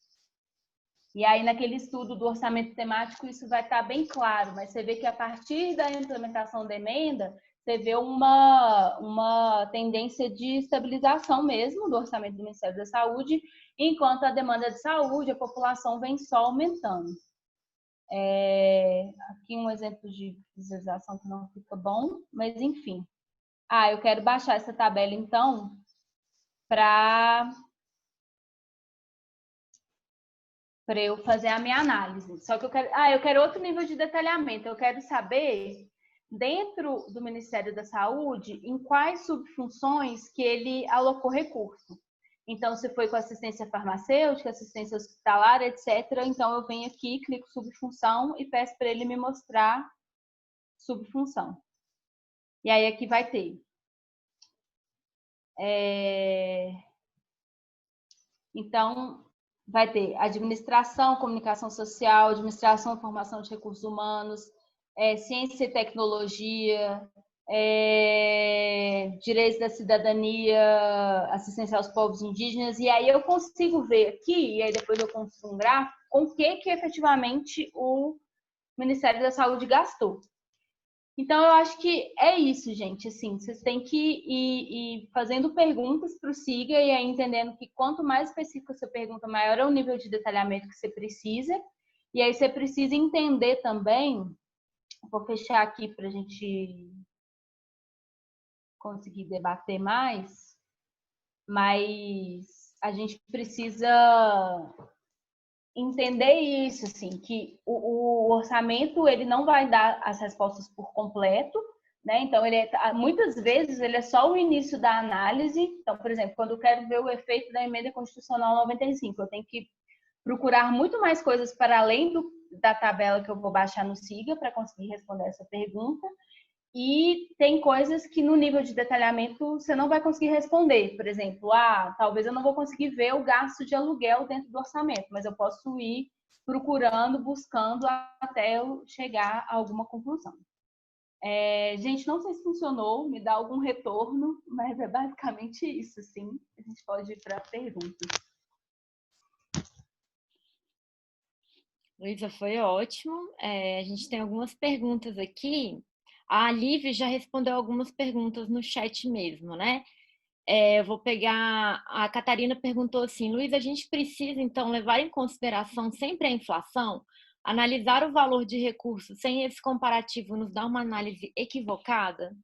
E aí, naquele estudo do orçamento temático, isso vai estar bem claro, mas você vê que a partir da implementação da emenda, você vê uma tendência de estabilização mesmo do orçamento do Ministério da Saúde, enquanto a demanda de saúde, a população vem só aumentando. Aqui um exemplo de visualização que não fica bom, mas enfim. Eu quero baixar essa tabela, então, para eu fazer a minha análise. Só que eu quero outro nível de detalhamento. Eu quero saber, dentro do Ministério da Saúde, em quais subfunções que ele alocou recurso. Então, se foi com assistência farmacêutica, assistência hospitalar, etc. Então, eu venho aqui, clico subfunção e peço para ele me mostrar subfunção. E aí, aqui vai ter. Então, vai ter administração, comunicação social, administração e formação de recursos humanos, ciência e tecnologia, direitos da cidadania, assistência aos povos indígenas, e aí eu consigo ver aqui, e aí depois eu construo um gráfico, com o que efetivamente o Ministério da Saúde gastou. Então, eu acho que é isso, gente. Assim, vocês têm que ir fazendo perguntas para o SIGA e aí entendendo que quanto mais específica a sua pergunta, maior é o nível de detalhamento que você precisa. E aí você precisa entender também, vou fechar aqui para a gente conseguir debater mais, mas a gente precisa entender isso, assim, que o orçamento ele não vai dar as respostas por completo, né? Então, muitas vezes ele é só o início da análise. Então, por exemplo, quando eu quero ver o efeito da Emenda Constitucional 95, eu tenho que procurar muito mais coisas para além da tabela que eu vou baixar no SIGA para conseguir responder essa pergunta. E tem coisas que no nível de detalhamento você não vai conseguir responder. Por exemplo, talvez eu não vou conseguir ver o gasto de aluguel dentro do orçamento, mas eu posso ir procurando, buscando até eu chegar a alguma conclusão. Gente, não sei se funcionou, me dá algum retorno, mas é basicamente isso, sim. A gente pode ir para perguntas. Luísa, foi ótimo. A gente tem algumas perguntas aqui. A Liv já respondeu algumas perguntas no chat mesmo, né? Eu vou pegar. A Catarina perguntou assim: Luiz, a gente precisa então levar em consideração sempre a inflação? Analisar o valor de recursos sem esse comparativo nos dá uma análise equivocada?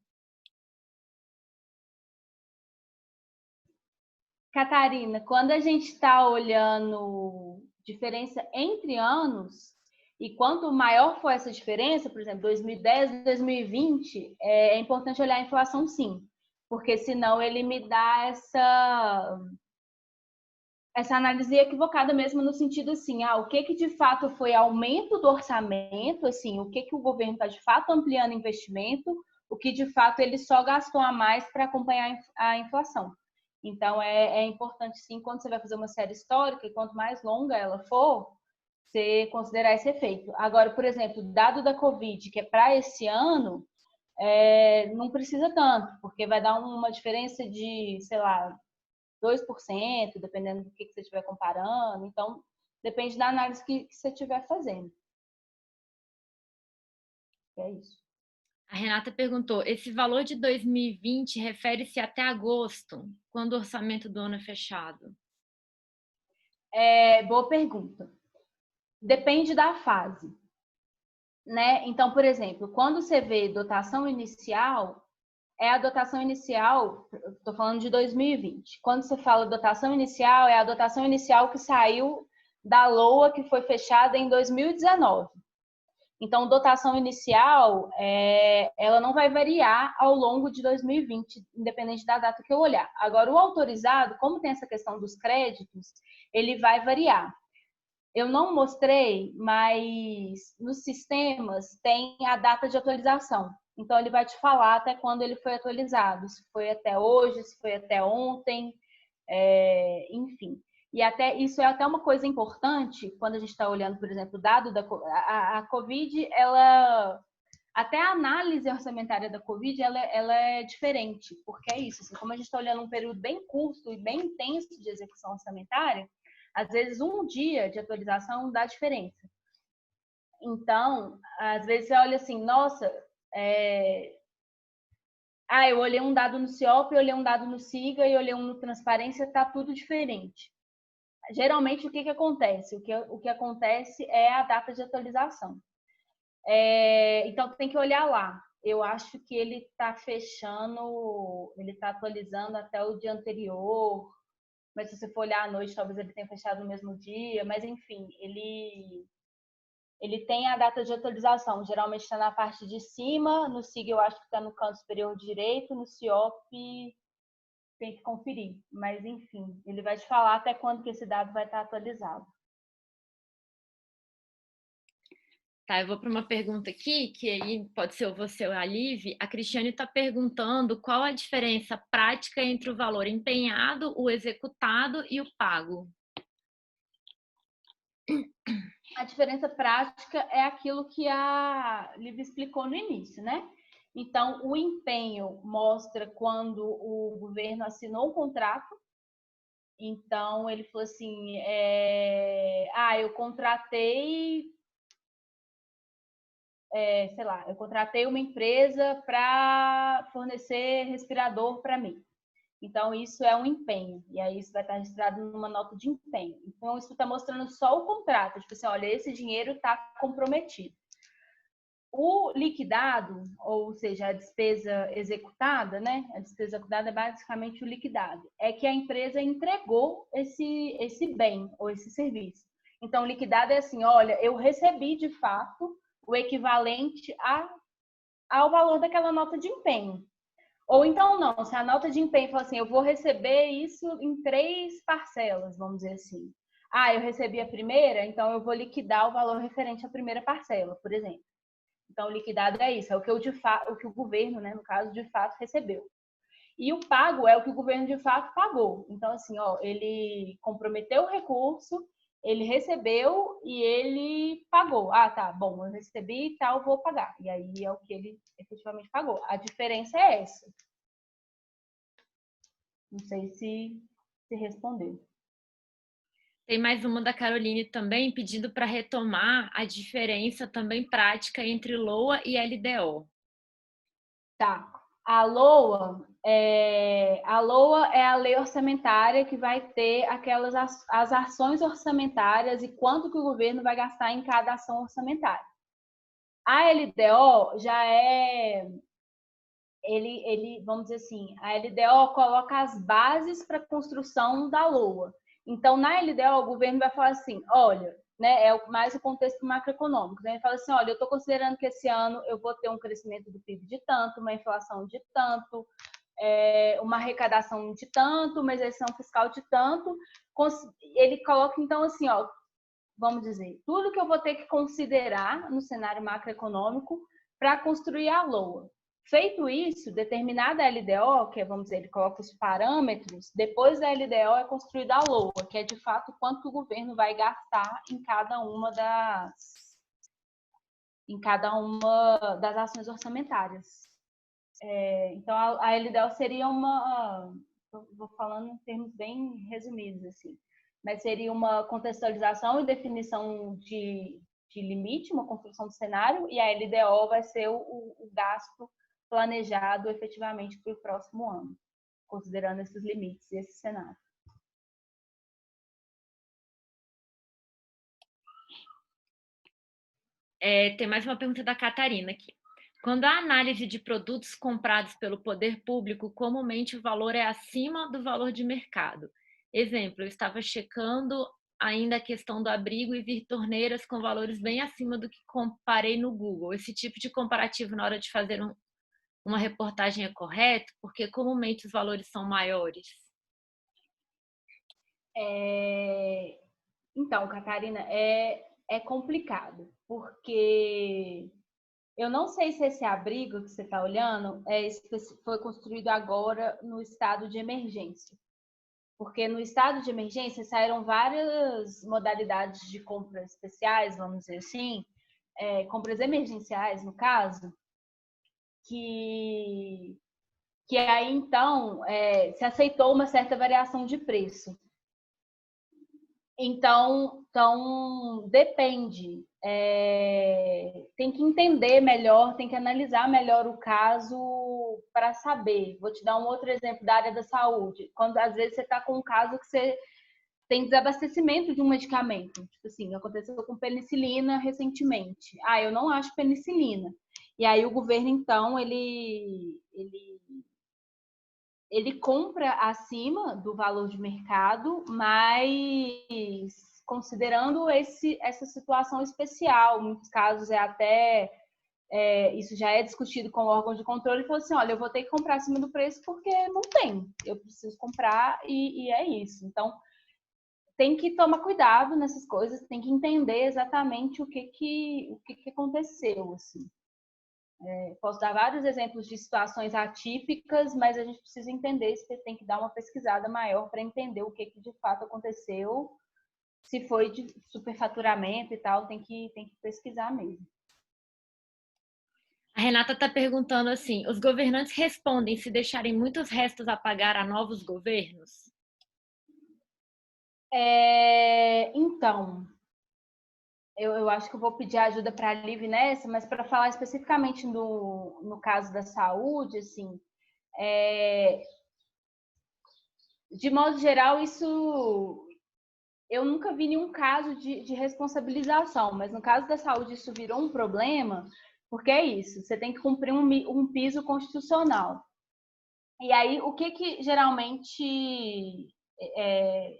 Catarina, quando a gente está olhando diferença entre anos, e quanto maior for essa diferença, por exemplo, 2010, 2020, é importante olhar a inflação sim, porque senão ele me dá essa análise equivocada mesmo no sentido assim, o que de fato foi aumento do orçamento, assim, o que o governo está de fato ampliando investimento, o que de fato ele só gastou a mais para acompanhar a inflação. Então é importante sim, quando você vai fazer uma série histórica, e quanto mais longa ela for, você considerar esse efeito. Agora, por exemplo, dado da Covid, que é para esse ano, não precisa tanto, porque vai dar uma diferença de, sei lá, 2%, dependendo do que você estiver comparando. Então, depende da análise que você estiver fazendo. É isso. A Renata perguntou: esse valor de 2020 refere-se até agosto, quando o orçamento do ano é fechado? Boa pergunta. Depende da fase, né? Então, por exemplo, quando você vê dotação inicial, é a dotação inicial, estou falando de 2020. Quando você fala dotação inicial, é a dotação inicial que saiu da LOA que foi fechada em 2019. Então, dotação inicial, ela não vai variar ao longo de 2020, independente da data que eu olhar. Agora, o autorizado, como tem essa questão dos créditos, ele vai variar. Eu não mostrei, mas nos sistemas tem a data de atualização. Então, ele vai te falar até quando ele foi atualizado, se foi até hoje, se foi até ontem, enfim. E até isso é até uma coisa importante quando a gente está olhando, por exemplo, o dado da a Covid, ela até a análise orçamentária da Covid ela é diferente, porque é isso, assim, como a gente está olhando um período bem curto e bem intenso de execução orçamentária, às vezes um dia de atualização dá diferença. Então, às vezes você olha assim, nossa, eu olhei um dado no CIOP, eu olhei um dado no SIGA e olhei um no Transparência, tá tudo diferente. Geralmente, o que acontece? O que acontece é a data de atualização. Então, tem que olhar lá. Eu acho que ele está fechando, ele está atualizando até o dia anterior, mas se você for olhar à noite, talvez ele tenha fechado no mesmo dia, mas enfim, ele tem a data de atualização. Geralmente está na parte de cima, no SIG eu acho que está no canto superior direito, no CIOP tem que conferir. Mas, enfim, ele vai te falar até quando que esse dado vai estar atualizado. Tá, eu vou para uma pergunta aqui, que aí pode ser você ou a Liv. A Cristiane está perguntando qual a diferença prática entre o valor empenhado, o executado e o pago. A diferença prática é aquilo que a Liv explicou no início, né? Então, o empenho mostra quando o governo assinou o contrato. Então, ele falou assim, eu contratei, sei lá, eu contratei uma empresa para fornecer respirador para mim. Então, isso é um empenho. E aí, isso vai estar registrado numa nota de empenho. Então, isso está mostrando só o contrato. Tipo assim, olha, esse dinheiro está comprometido. O liquidado, ou seja, a despesa executada, né? A despesa executada é basicamente o liquidado. É que a empresa entregou esse bem ou esse serviço. Então, o liquidado é assim, olha, eu recebi de fato o equivalente ao valor daquela nota de empenho. Ou então não, se a nota de empenho fala assim, eu vou receber isso em 3 parcelas, vamos dizer assim. Eu recebi a primeira, então eu vou liquidar o valor referente à primeira parcela, por exemplo. Então, o liquidado é isso, é o que o governo, né, no caso, de fato recebeu. E o pago é o que o governo de fato pagou. Então, assim, ele comprometeu o recurso, ele recebeu e ele pagou. Tá, bom, eu recebi e tal, vou pagar. E aí é o que ele efetivamente pagou. A diferença é essa. Não sei se respondeu. Tem mais uma da Caroline também, pedindo para retomar a diferença também prática entre LOA e LDO. Tá. A LOA é a lei orçamentária que vai ter as ações orçamentárias e quanto que o governo vai gastar em cada ação orçamentária. A LDO já vamos dizer assim, a LDO coloca as bases para a construção da LOA. Então, na LDO, o governo vai falar assim, olha, né, é mais o contexto macroeconômico. Né? Ele fala assim, olha, eu estou considerando que esse ano eu vou ter um crescimento do PIB de tanto, uma inflação de tanto, uma arrecadação de tanto, uma isenção fiscal de tanto. Ele coloca, então, assim, ó, vamos dizer, tudo que eu vou ter que considerar no cenário macroeconômico para construir a LOA. Feito isso, determinada LDO, que é, vamos dizer, ele coloca os parâmetros, depois da LDO é construída a LOA, que é de fato quanto o governo vai gastar em cada uma das ações orçamentárias. Então, a LDO seria vou falando em termos bem resumidos, assim, mas seria uma contextualização e definição de limite, uma construção de cenário, e a LDO vai ser o gasto planejado efetivamente para o próximo ano, considerando esses limites e esse cenário. Tem mais uma pergunta da Catarina aqui. Quando há análise de produtos comprados pelo poder público, comumente o valor é acima do valor de mercado. Exemplo, eu estava checando ainda a questão do abrigo e vi torneiras com valores bem acima do que comparei no Google. Esse tipo de comparativo na hora de fazer uma reportagem é correto? Porque comumente os valores são maiores. Então, Catarina, é complicado, porque eu não sei se esse abrigo que você está olhando foi construído agora no estado de emergência. Porque no estado de emergência saíram várias modalidades de compras especiais, vamos dizer assim, compras emergenciais, no caso, que aí então se aceitou uma certa variação de preço. Então depende. Tem que entender melhor, tem que analisar melhor o caso para saber. Vou te dar um outro exemplo da área da saúde. Quando às vezes você está com um caso que você tem desabastecimento de um medicamento. Tipo assim, aconteceu com penicilina recentemente. Eu não acho penicilina. E aí o governo, então, ele compra acima do valor de mercado, mas considerando essa situação especial. Em muitos casos isso já é discutido com o órgão de controle e fala assim, olha, eu vou ter que comprar acima do preço porque não tem. Eu preciso comprar e é isso. Então, tem que tomar cuidado nessas coisas, tem que entender exatamente o que aconteceu, assim. Posso dar vários exemplos de situações atípicas, mas a gente precisa entender, você tem que dar uma pesquisada maior para entender o que de fato aconteceu, se foi de superfaturamento e tal, tem que pesquisar mesmo. A Renata está perguntando assim, os governantes respondem se deixarem muitos restos a pagar a novos governos? Então, eu acho que eu vou pedir ajuda para a Liv nessa, mas para falar especificamente no caso da saúde, assim, de modo geral, isso eu nunca vi nenhum caso de responsabilização, mas no caso da saúde isso virou um problema, porque é isso, você tem que cumprir um piso constitucional. E aí, o que geralmente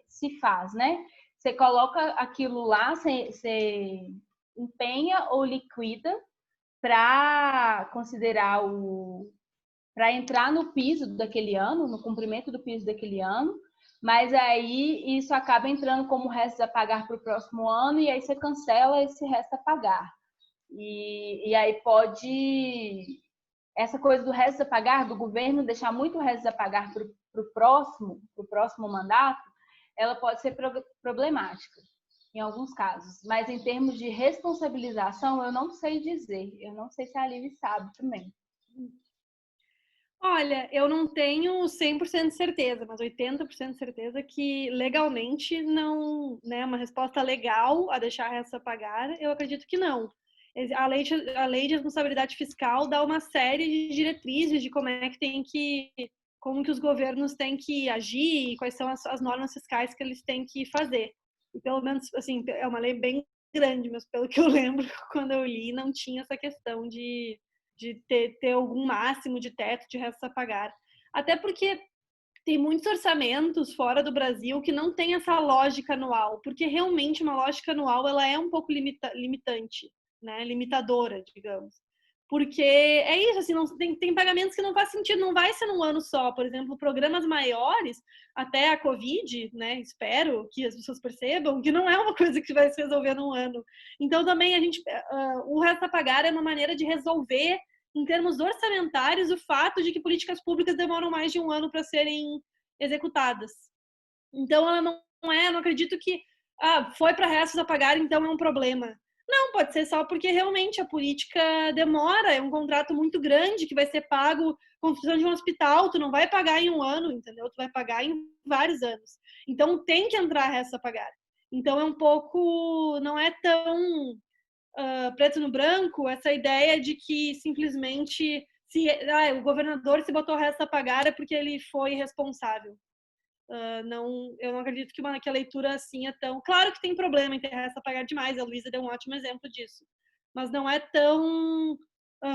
se faz, né? Você coloca aquilo lá, você empenha ou liquida para considerar para entrar no piso daquele ano, no cumprimento do piso daquele ano, mas aí isso acaba entrando como restos a pagar para o próximo ano e aí você cancela esse resto a pagar. E aí pode essa coisa do resto a pagar, do governo deixar muito resto a pagar para o próximo mandato, ela pode ser problemática em alguns casos. Mas em termos de responsabilização, eu não sei dizer. Eu não sei se a Liv sabe também. Olha, eu não tenho 100% de certeza, mas 80% de certeza que legalmente não, né, uma resposta legal a deixar essa pagar, eu acredito que não. A lei de responsabilidade fiscal dá uma série de diretrizes de como que os governos têm que agir e quais são as normas fiscais que eles têm que fazer. E pelo menos, assim, é uma lei bem grande, mas pelo que eu lembro, quando eu li, não tinha essa questão de ter algum máximo de teto de restos a pagar. Até porque tem muitos orçamentos fora do Brasil que não tem essa lógica anual, porque realmente uma lógica anual ela é um pouco limitante, né? Limitadora, digamos. Porque é isso, assim, não, tem pagamentos que não faz sentido, não vai ser num ano só. Por exemplo, programas maiores, até a Covid, né? Espero que as pessoas percebam que não é uma coisa que vai se resolver num ano. Então, também o resto a pagar é uma maneira de resolver, em termos orçamentários, o fato de que políticas públicas demoram mais de um ano para serem executadas. Então, ela não acredito que foi para restos a pagar, então é um problema. Não, pode ser só porque realmente a política demora, é um contrato muito grande que vai ser pago, construção de um hospital, tu não vai pagar em um ano, entendeu? Tu vai pagar em vários anos. Então tem que entrar restos a pagar. Então é um pouco, não é tão preto no branco essa ideia de que simplesmente o governador se botou restos a pagar é porque ele foi responsável. Eu não acredito que a leitura assim é tão... Claro que tem problema em ter restos a pagar demais, a Luísa deu um ótimo exemplo disso, mas não é tão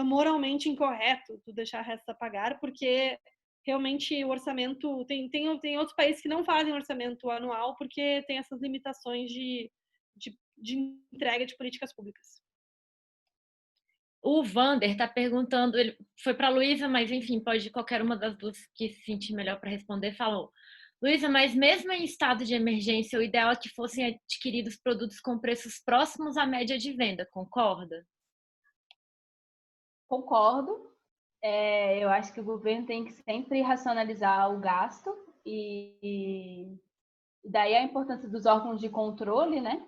moralmente incorreto tu deixar restos a pagar, porque realmente o orçamento... Tem outros países que não fazem orçamento anual porque tem essas limitações de entrega de políticas públicas. O Vander está perguntando, ele foi para a Luísa, mas enfim, pode qualquer uma das duas que se sentir melhor para responder, falou: Luísa, mas mesmo em estado de emergência, o ideal é que fossem adquiridos produtos com preços próximos à média de venda, concorda? Concordo. Eu acho que o governo tem que sempre racionalizar o gasto e daí a importância dos órgãos de controle, né?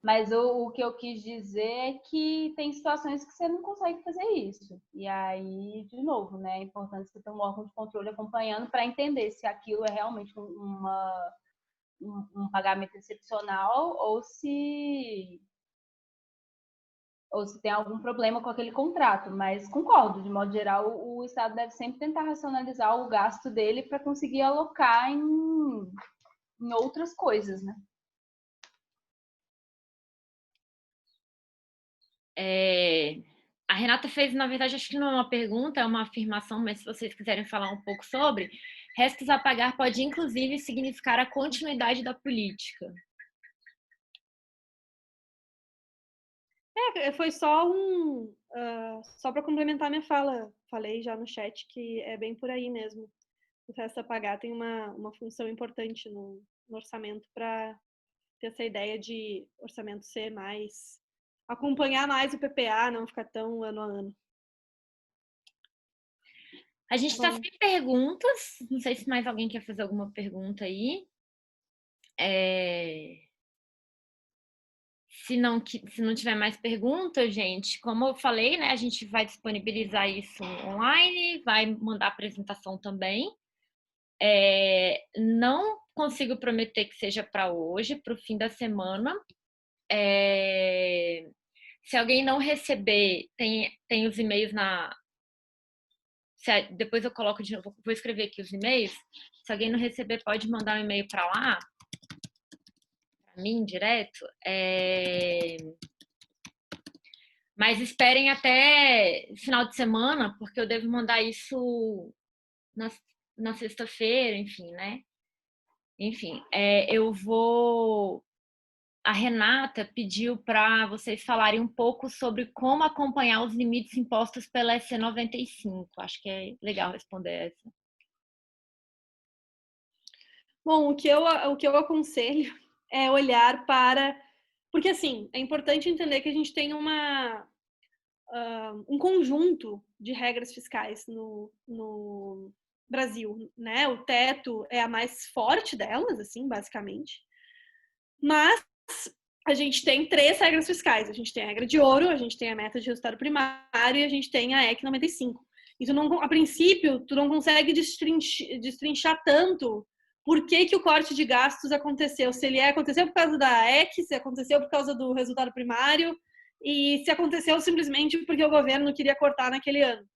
Mas o que eu quis dizer é que tem situações que você não consegue fazer isso. E aí, de novo, né? É importante você ter um órgão de controle acompanhando para entender se aquilo é realmente um pagamento excepcional ou se tem algum problema com aquele contrato. Mas concordo, de modo geral, o Estado deve sempre tentar racionalizar o gasto dele para conseguir alocar em outras coisas, né? A Renata fez, na verdade, acho que não é uma pergunta, é uma afirmação, mas se vocês quiserem falar um pouco sobre, restos a pagar pode, inclusive, significar a continuidade da política. Foi só só para complementar minha fala. Falei já no chat que é bem por aí mesmo. O resto a pagar tem uma função importante no orçamento para ter essa ideia de orçamento ser mais... acompanhar mais o PPA, não ficar tão ano a ano. A gente está sem perguntas. Não sei se mais alguém quer fazer alguma pergunta aí. Se não tiver mais perguntas, gente, como eu falei, né, a gente vai disponibilizar isso online, vai mandar a apresentação também. Não consigo prometer que seja para hoje, para o fim da semana. Se alguém não receber, tem os e-mails depois eu coloco de novo, vou escrever aqui os e-mails. Se alguém não receber, pode mandar um e-mail para lá, para mim, direto. Mas esperem até final de semana, porque eu devo mandar isso na sexta-feira, enfim, né? Enfim, eu vou... A Renata pediu para vocês falarem um pouco sobre como acompanhar os limites impostos pela SC 95. Acho que é legal responder essa. Bom, o que eu aconselho é olhar para... Porque, assim, é importante entender que a gente tem um conjunto de regras fiscais no Brasil, né? O teto é a mais forte delas, assim, basicamente. Mas a gente tem 3 regras fiscais. A gente tem a regra de ouro, a gente tem a meta de resultado primário e a gente tem a EC 95. E a princípio, tu não consegue destrinchar tanto por que o corte de gastos aconteceu. Se ele aconteceu por causa da EC, se aconteceu por causa do resultado primário. e se aconteceu simplesmente porque o governo queria cortar naquele ano.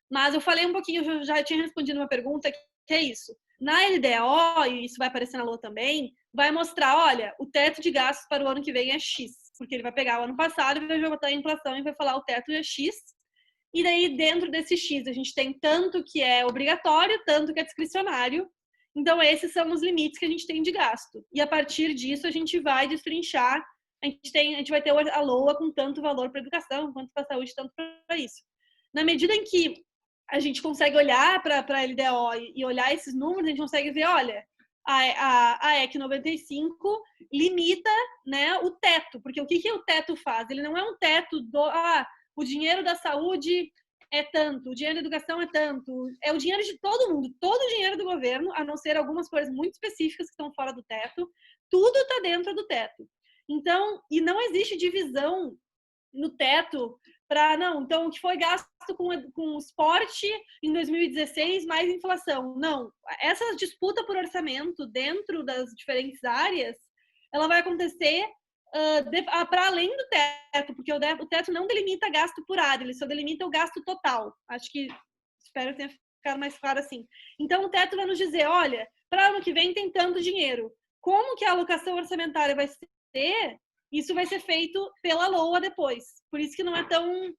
Mas eu falei um pouquinho, eu já tinha respondido uma pergunta, que é isso. Na LDO, e isso vai aparecer na LOA também, vai mostrar, olha, o teto de gastos para o ano que vem é X, porque ele vai pegar o ano passado e vai botar a inflação e vai falar o teto é X, e daí dentro desse X a gente tem tanto que é obrigatório, tanto que é discricionário, então esses são os limites que a gente tem de gasto. E a partir disso a gente vai destrinchar, a gente vai ter a LOA com tanto valor para a educação, quanto para a saúde, tanto para isso. Na medida em que a gente consegue olhar para a LDO e olhar esses números, a gente consegue ver, olha, a EC 95 limita, né, o teto, porque o que o teto faz? Ele não é um teto o dinheiro da saúde é tanto, o dinheiro da educação é tanto, é o dinheiro de todo mundo, todo o dinheiro do governo, a não ser algumas coisas muito específicas que estão fora do teto, tudo está dentro do teto. Então, e não existe divisão no teto para não, então o que foi gasto com esporte em 2016 mais inflação. Não, essa disputa por orçamento dentro das diferentes áreas, ela vai acontecer para além do teto, porque o teto não delimita gasto por área, ele só delimita o gasto total. Acho que, espero que tenha ficado mais claro assim. Então o teto vai nos dizer, olha, para ano que vem tem tanto dinheiro. Como que a alocação orçamentária vai ser? Isso vai ser feito pela LOA depois. Por isso que não é tão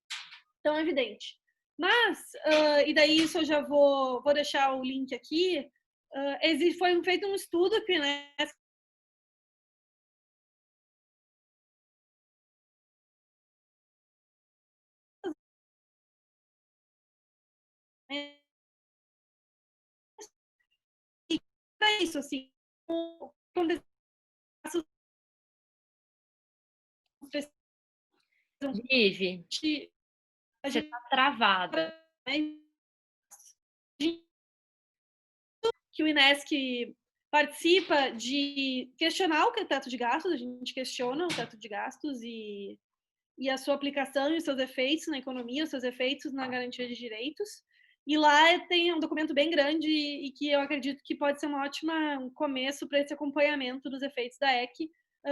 evidente. Mas, e daí isso eu já vou deixar o link aqui, foi feito um estudo que, né, e é isso, assim, quando Vivi, você tá travada. Que o INESC participa de questionar o teto de gastos, a gente questiona o teto de gastos e a sua aplicação e os seus efeitos na economia, os seus efeitos na garantia de direitos. E lá tem um documento bem grande e que eu acredito que pode ser um ótimo começo para esse acompanhamento dos efeitos da EC,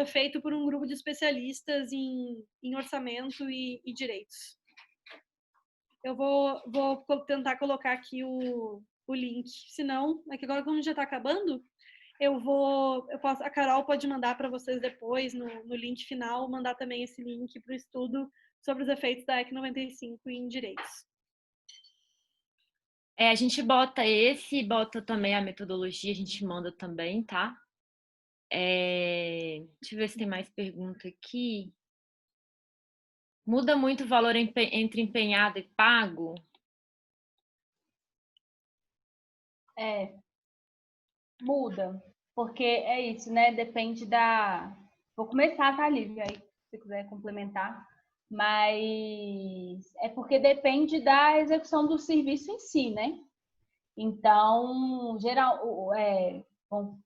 feito por um grupo de especialistas em orçamento e direitos. Eu vou tentar colocar aqui o link. Se não, é que agora como já está acabando, a Carol pode mandar para vocês depois, no link final, mandar também esse link para o estudo sobre os efeitos da EC 95 em direitos. A gente bota também a metodologia, a gente manda também, tá? Deixa eu ver se tem mais pergunta aqui. Muda muito o valor entre empenhado e pago? Muda, porque é isso, né? Depende da... Vou começar, tá, Lívia? Aí, se você quiser complementar. Mas é porque depende da execução do serviço em si, né? Então,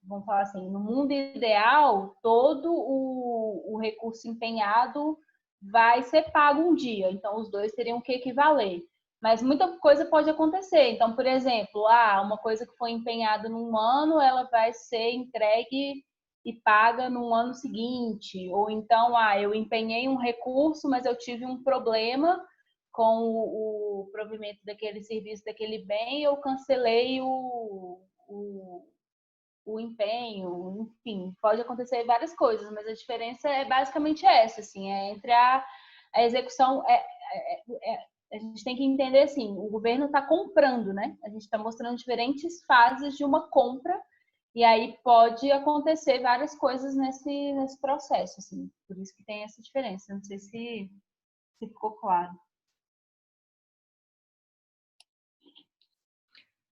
vamos falar assim, no mundo ideal, todo o recurso empenhado vai ser pago um dia. Então, os dois teriam que equivaler. Mas muita coisa pode acontecer. Então, por exemplo, uma coisa que foi empenhada num ano, ela vai ser entregue e paga no ano seguinte. Ou então, eu empenhei um recurso, mas eu tive um problema com o provimento daquele serviço, daquele bem, eu cancelei o empenho, enfim, pode acontecer várias coisas, mas a diferença é basicamente essa, assim, entre a execução, a gente tem que entender assim, o governo está comprando, né? A gente está mostrando diferentes fases de uma compra e aí pode acontecer várias coisas nesse processo, assim, por isso que tem essa diferença. Não sei se ficou claro.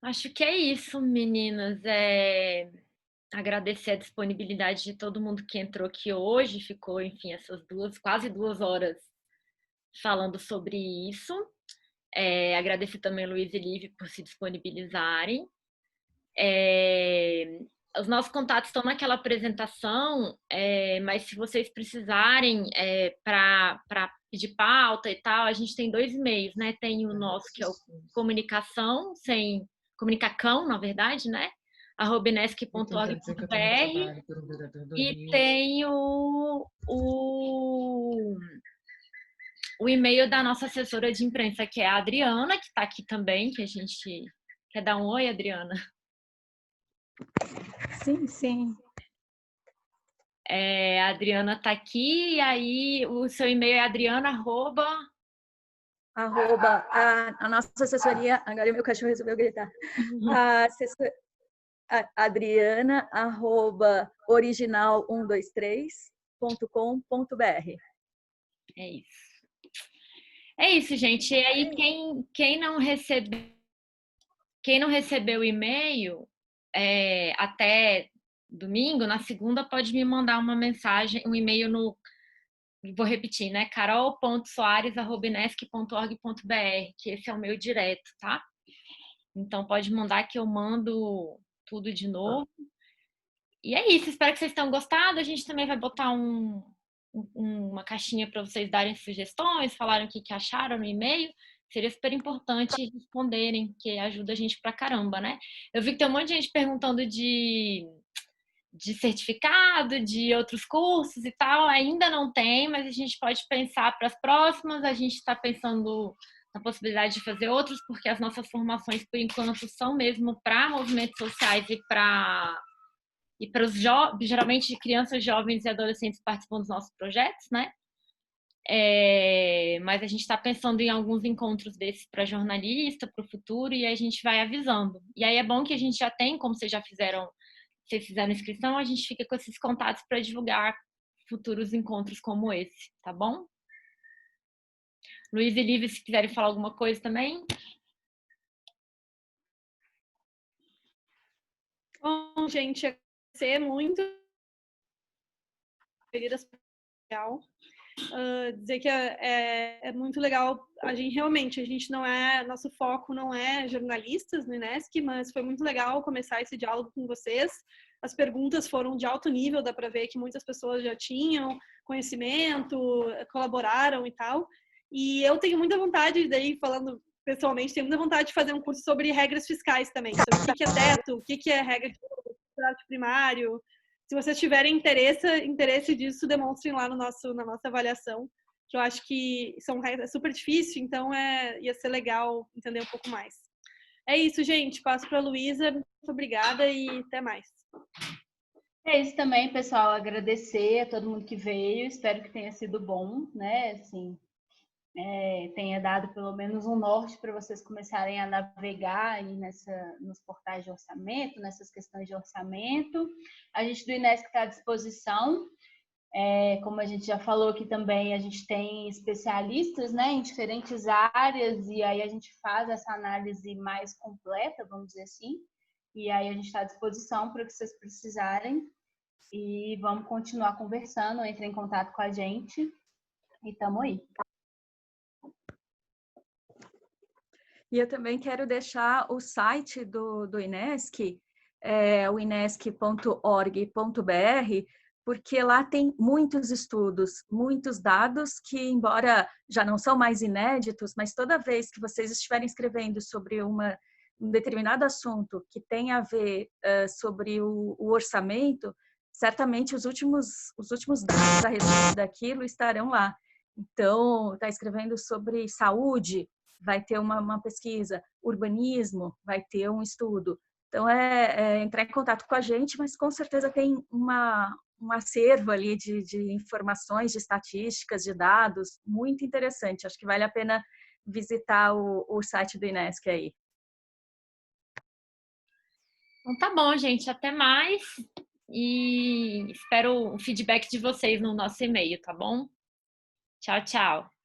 Acho que é isso, meninas. Agradecer a disponibilidade de todo mundo que entrou aqui hoje. Ficou, enfim, essas quase 2 horas falando sobre isso. Agradecer também Luiz e Liv por se disponibilizarem. Os nossos contatos estão naquela apresentação, mas se vocês precisarem para pedir pauta e tal, a gente tem 2 e-mails, né? Tem o nosso, que é o comunicacão, na verdade, né? @inesc.org.br e tem o o e-mail da nossa assessora de imprensa, que é a Adriana, que está aqui também, que a gente quer dar um oi, Adriana. Sim, sim. A Adriana está aqui, e aí o seu e-mail é adriana A nossa assessoria, agora meu cachorro resolveu gritar. Adriana, original123.com.br. É isso. É isso, gente. E aí, quem não recebeu o e-mail até domingo, na segunda pode me mandar uma mensagem, um e-mail no... Vou repetir, né? carol.soares@inesc.org.br, que esse é o meu direto, tá? Então, pode mandar que eu mando tudo de novo. E é isso. Espero que vocês tenham gostado. A gente também vai botar uma caixinha para vocês darem sugestões, falarem o que acharam no e-mail. Seria super importante responderem, que ajuda a gente pra caramba, né? Eu vi que tem um monte de gente perguntando de certificado, de outros cursos e tal. Ainda não tem, mas a gente pode pensar para as próximas. A gente está pensando na possibilidade de fazer outros, porque as nossas formações, por enquanto, são mesmo para movimentos sociais e para os geralmente crianças, jovens e adolescentes participam dos nossos projetos, né? Mas a gente está pensando em alguns encontros desses para jornalista, para o futuro, e a gente vai avisando. E aí é bom que a gente já tem, como vocês fizeram inscrição, a gente fica com esses contatos para divulgar futuros encontros como esse, tá bom? Luiz e Lívia, se quiserem falar alguma coisa também. Bom, gente, agradecer muito. Dizer que é muito legal. A gente não é, nosso foco não é jornalistas no Inesc, mas foi muito legal começar esse diálogo com vocês. As perguntas foram de alto nível, dá para ver que muitas pessoas já tinham conhecimento, colaboraram e tal. E eu tenho muita vontade, daí falando pessoalmente, tenho muita vontade de fazer um curso sobre regras fiscais também, sobre o que é teto, o que é regra de contrato primário. Se vocês tiverem interesse disso, demonstrem lá na nossa avaliação, que eu acho que é super difícil, então ia ser legal entender um pouco mais. É isso, gente. Passo para a Luísa. Muito obrigada e até mais. É isso também, pessoal. Agradecer a todo mundo que veio. Espero que tenha sido bom, né? Assim, tenha dado pelo menos um norte para vocês começarem a navegar aí nos portais de orçamento, nessas questões de orçamento. A gente do Inesc está à disposição. Como a gente já falou aqui também, a gente tem especialistas, né, em diferentes áreas, e aí a gente faz essa análise mais completa, vamos dizer assim. E aí a gente está à disposição para o que vocês precisarem. E vamos continuar conversando, entrem em contato com a gente e estamos aí. E eu também quero deixar o site do Inesc, o inesc.org.br, porque lá tem muitos estudos, muitos dados que, embora já não são mais inéditos, mas toda vez que vocês estiverem escrevendo sobre um determinado assunto que tem a ver sobre o orçamento, certamente os últimos dados a respeito daquilo estarão lá. Então, está escrevendo sobre saúde, vai ter uma pesquisa, urbanismo, vai ter um estudo. Então, entrar em contato com a gente, mas com certeza tem um acervo ali de informações, de estatísticas, de dados, muito interessante. Acho que vale a pena visitar o site do Inesc aí. Então tá bom, gente. Até mais. E espero o feedback de vocês no nosso e-mail, tá bom? Tchau, tchau.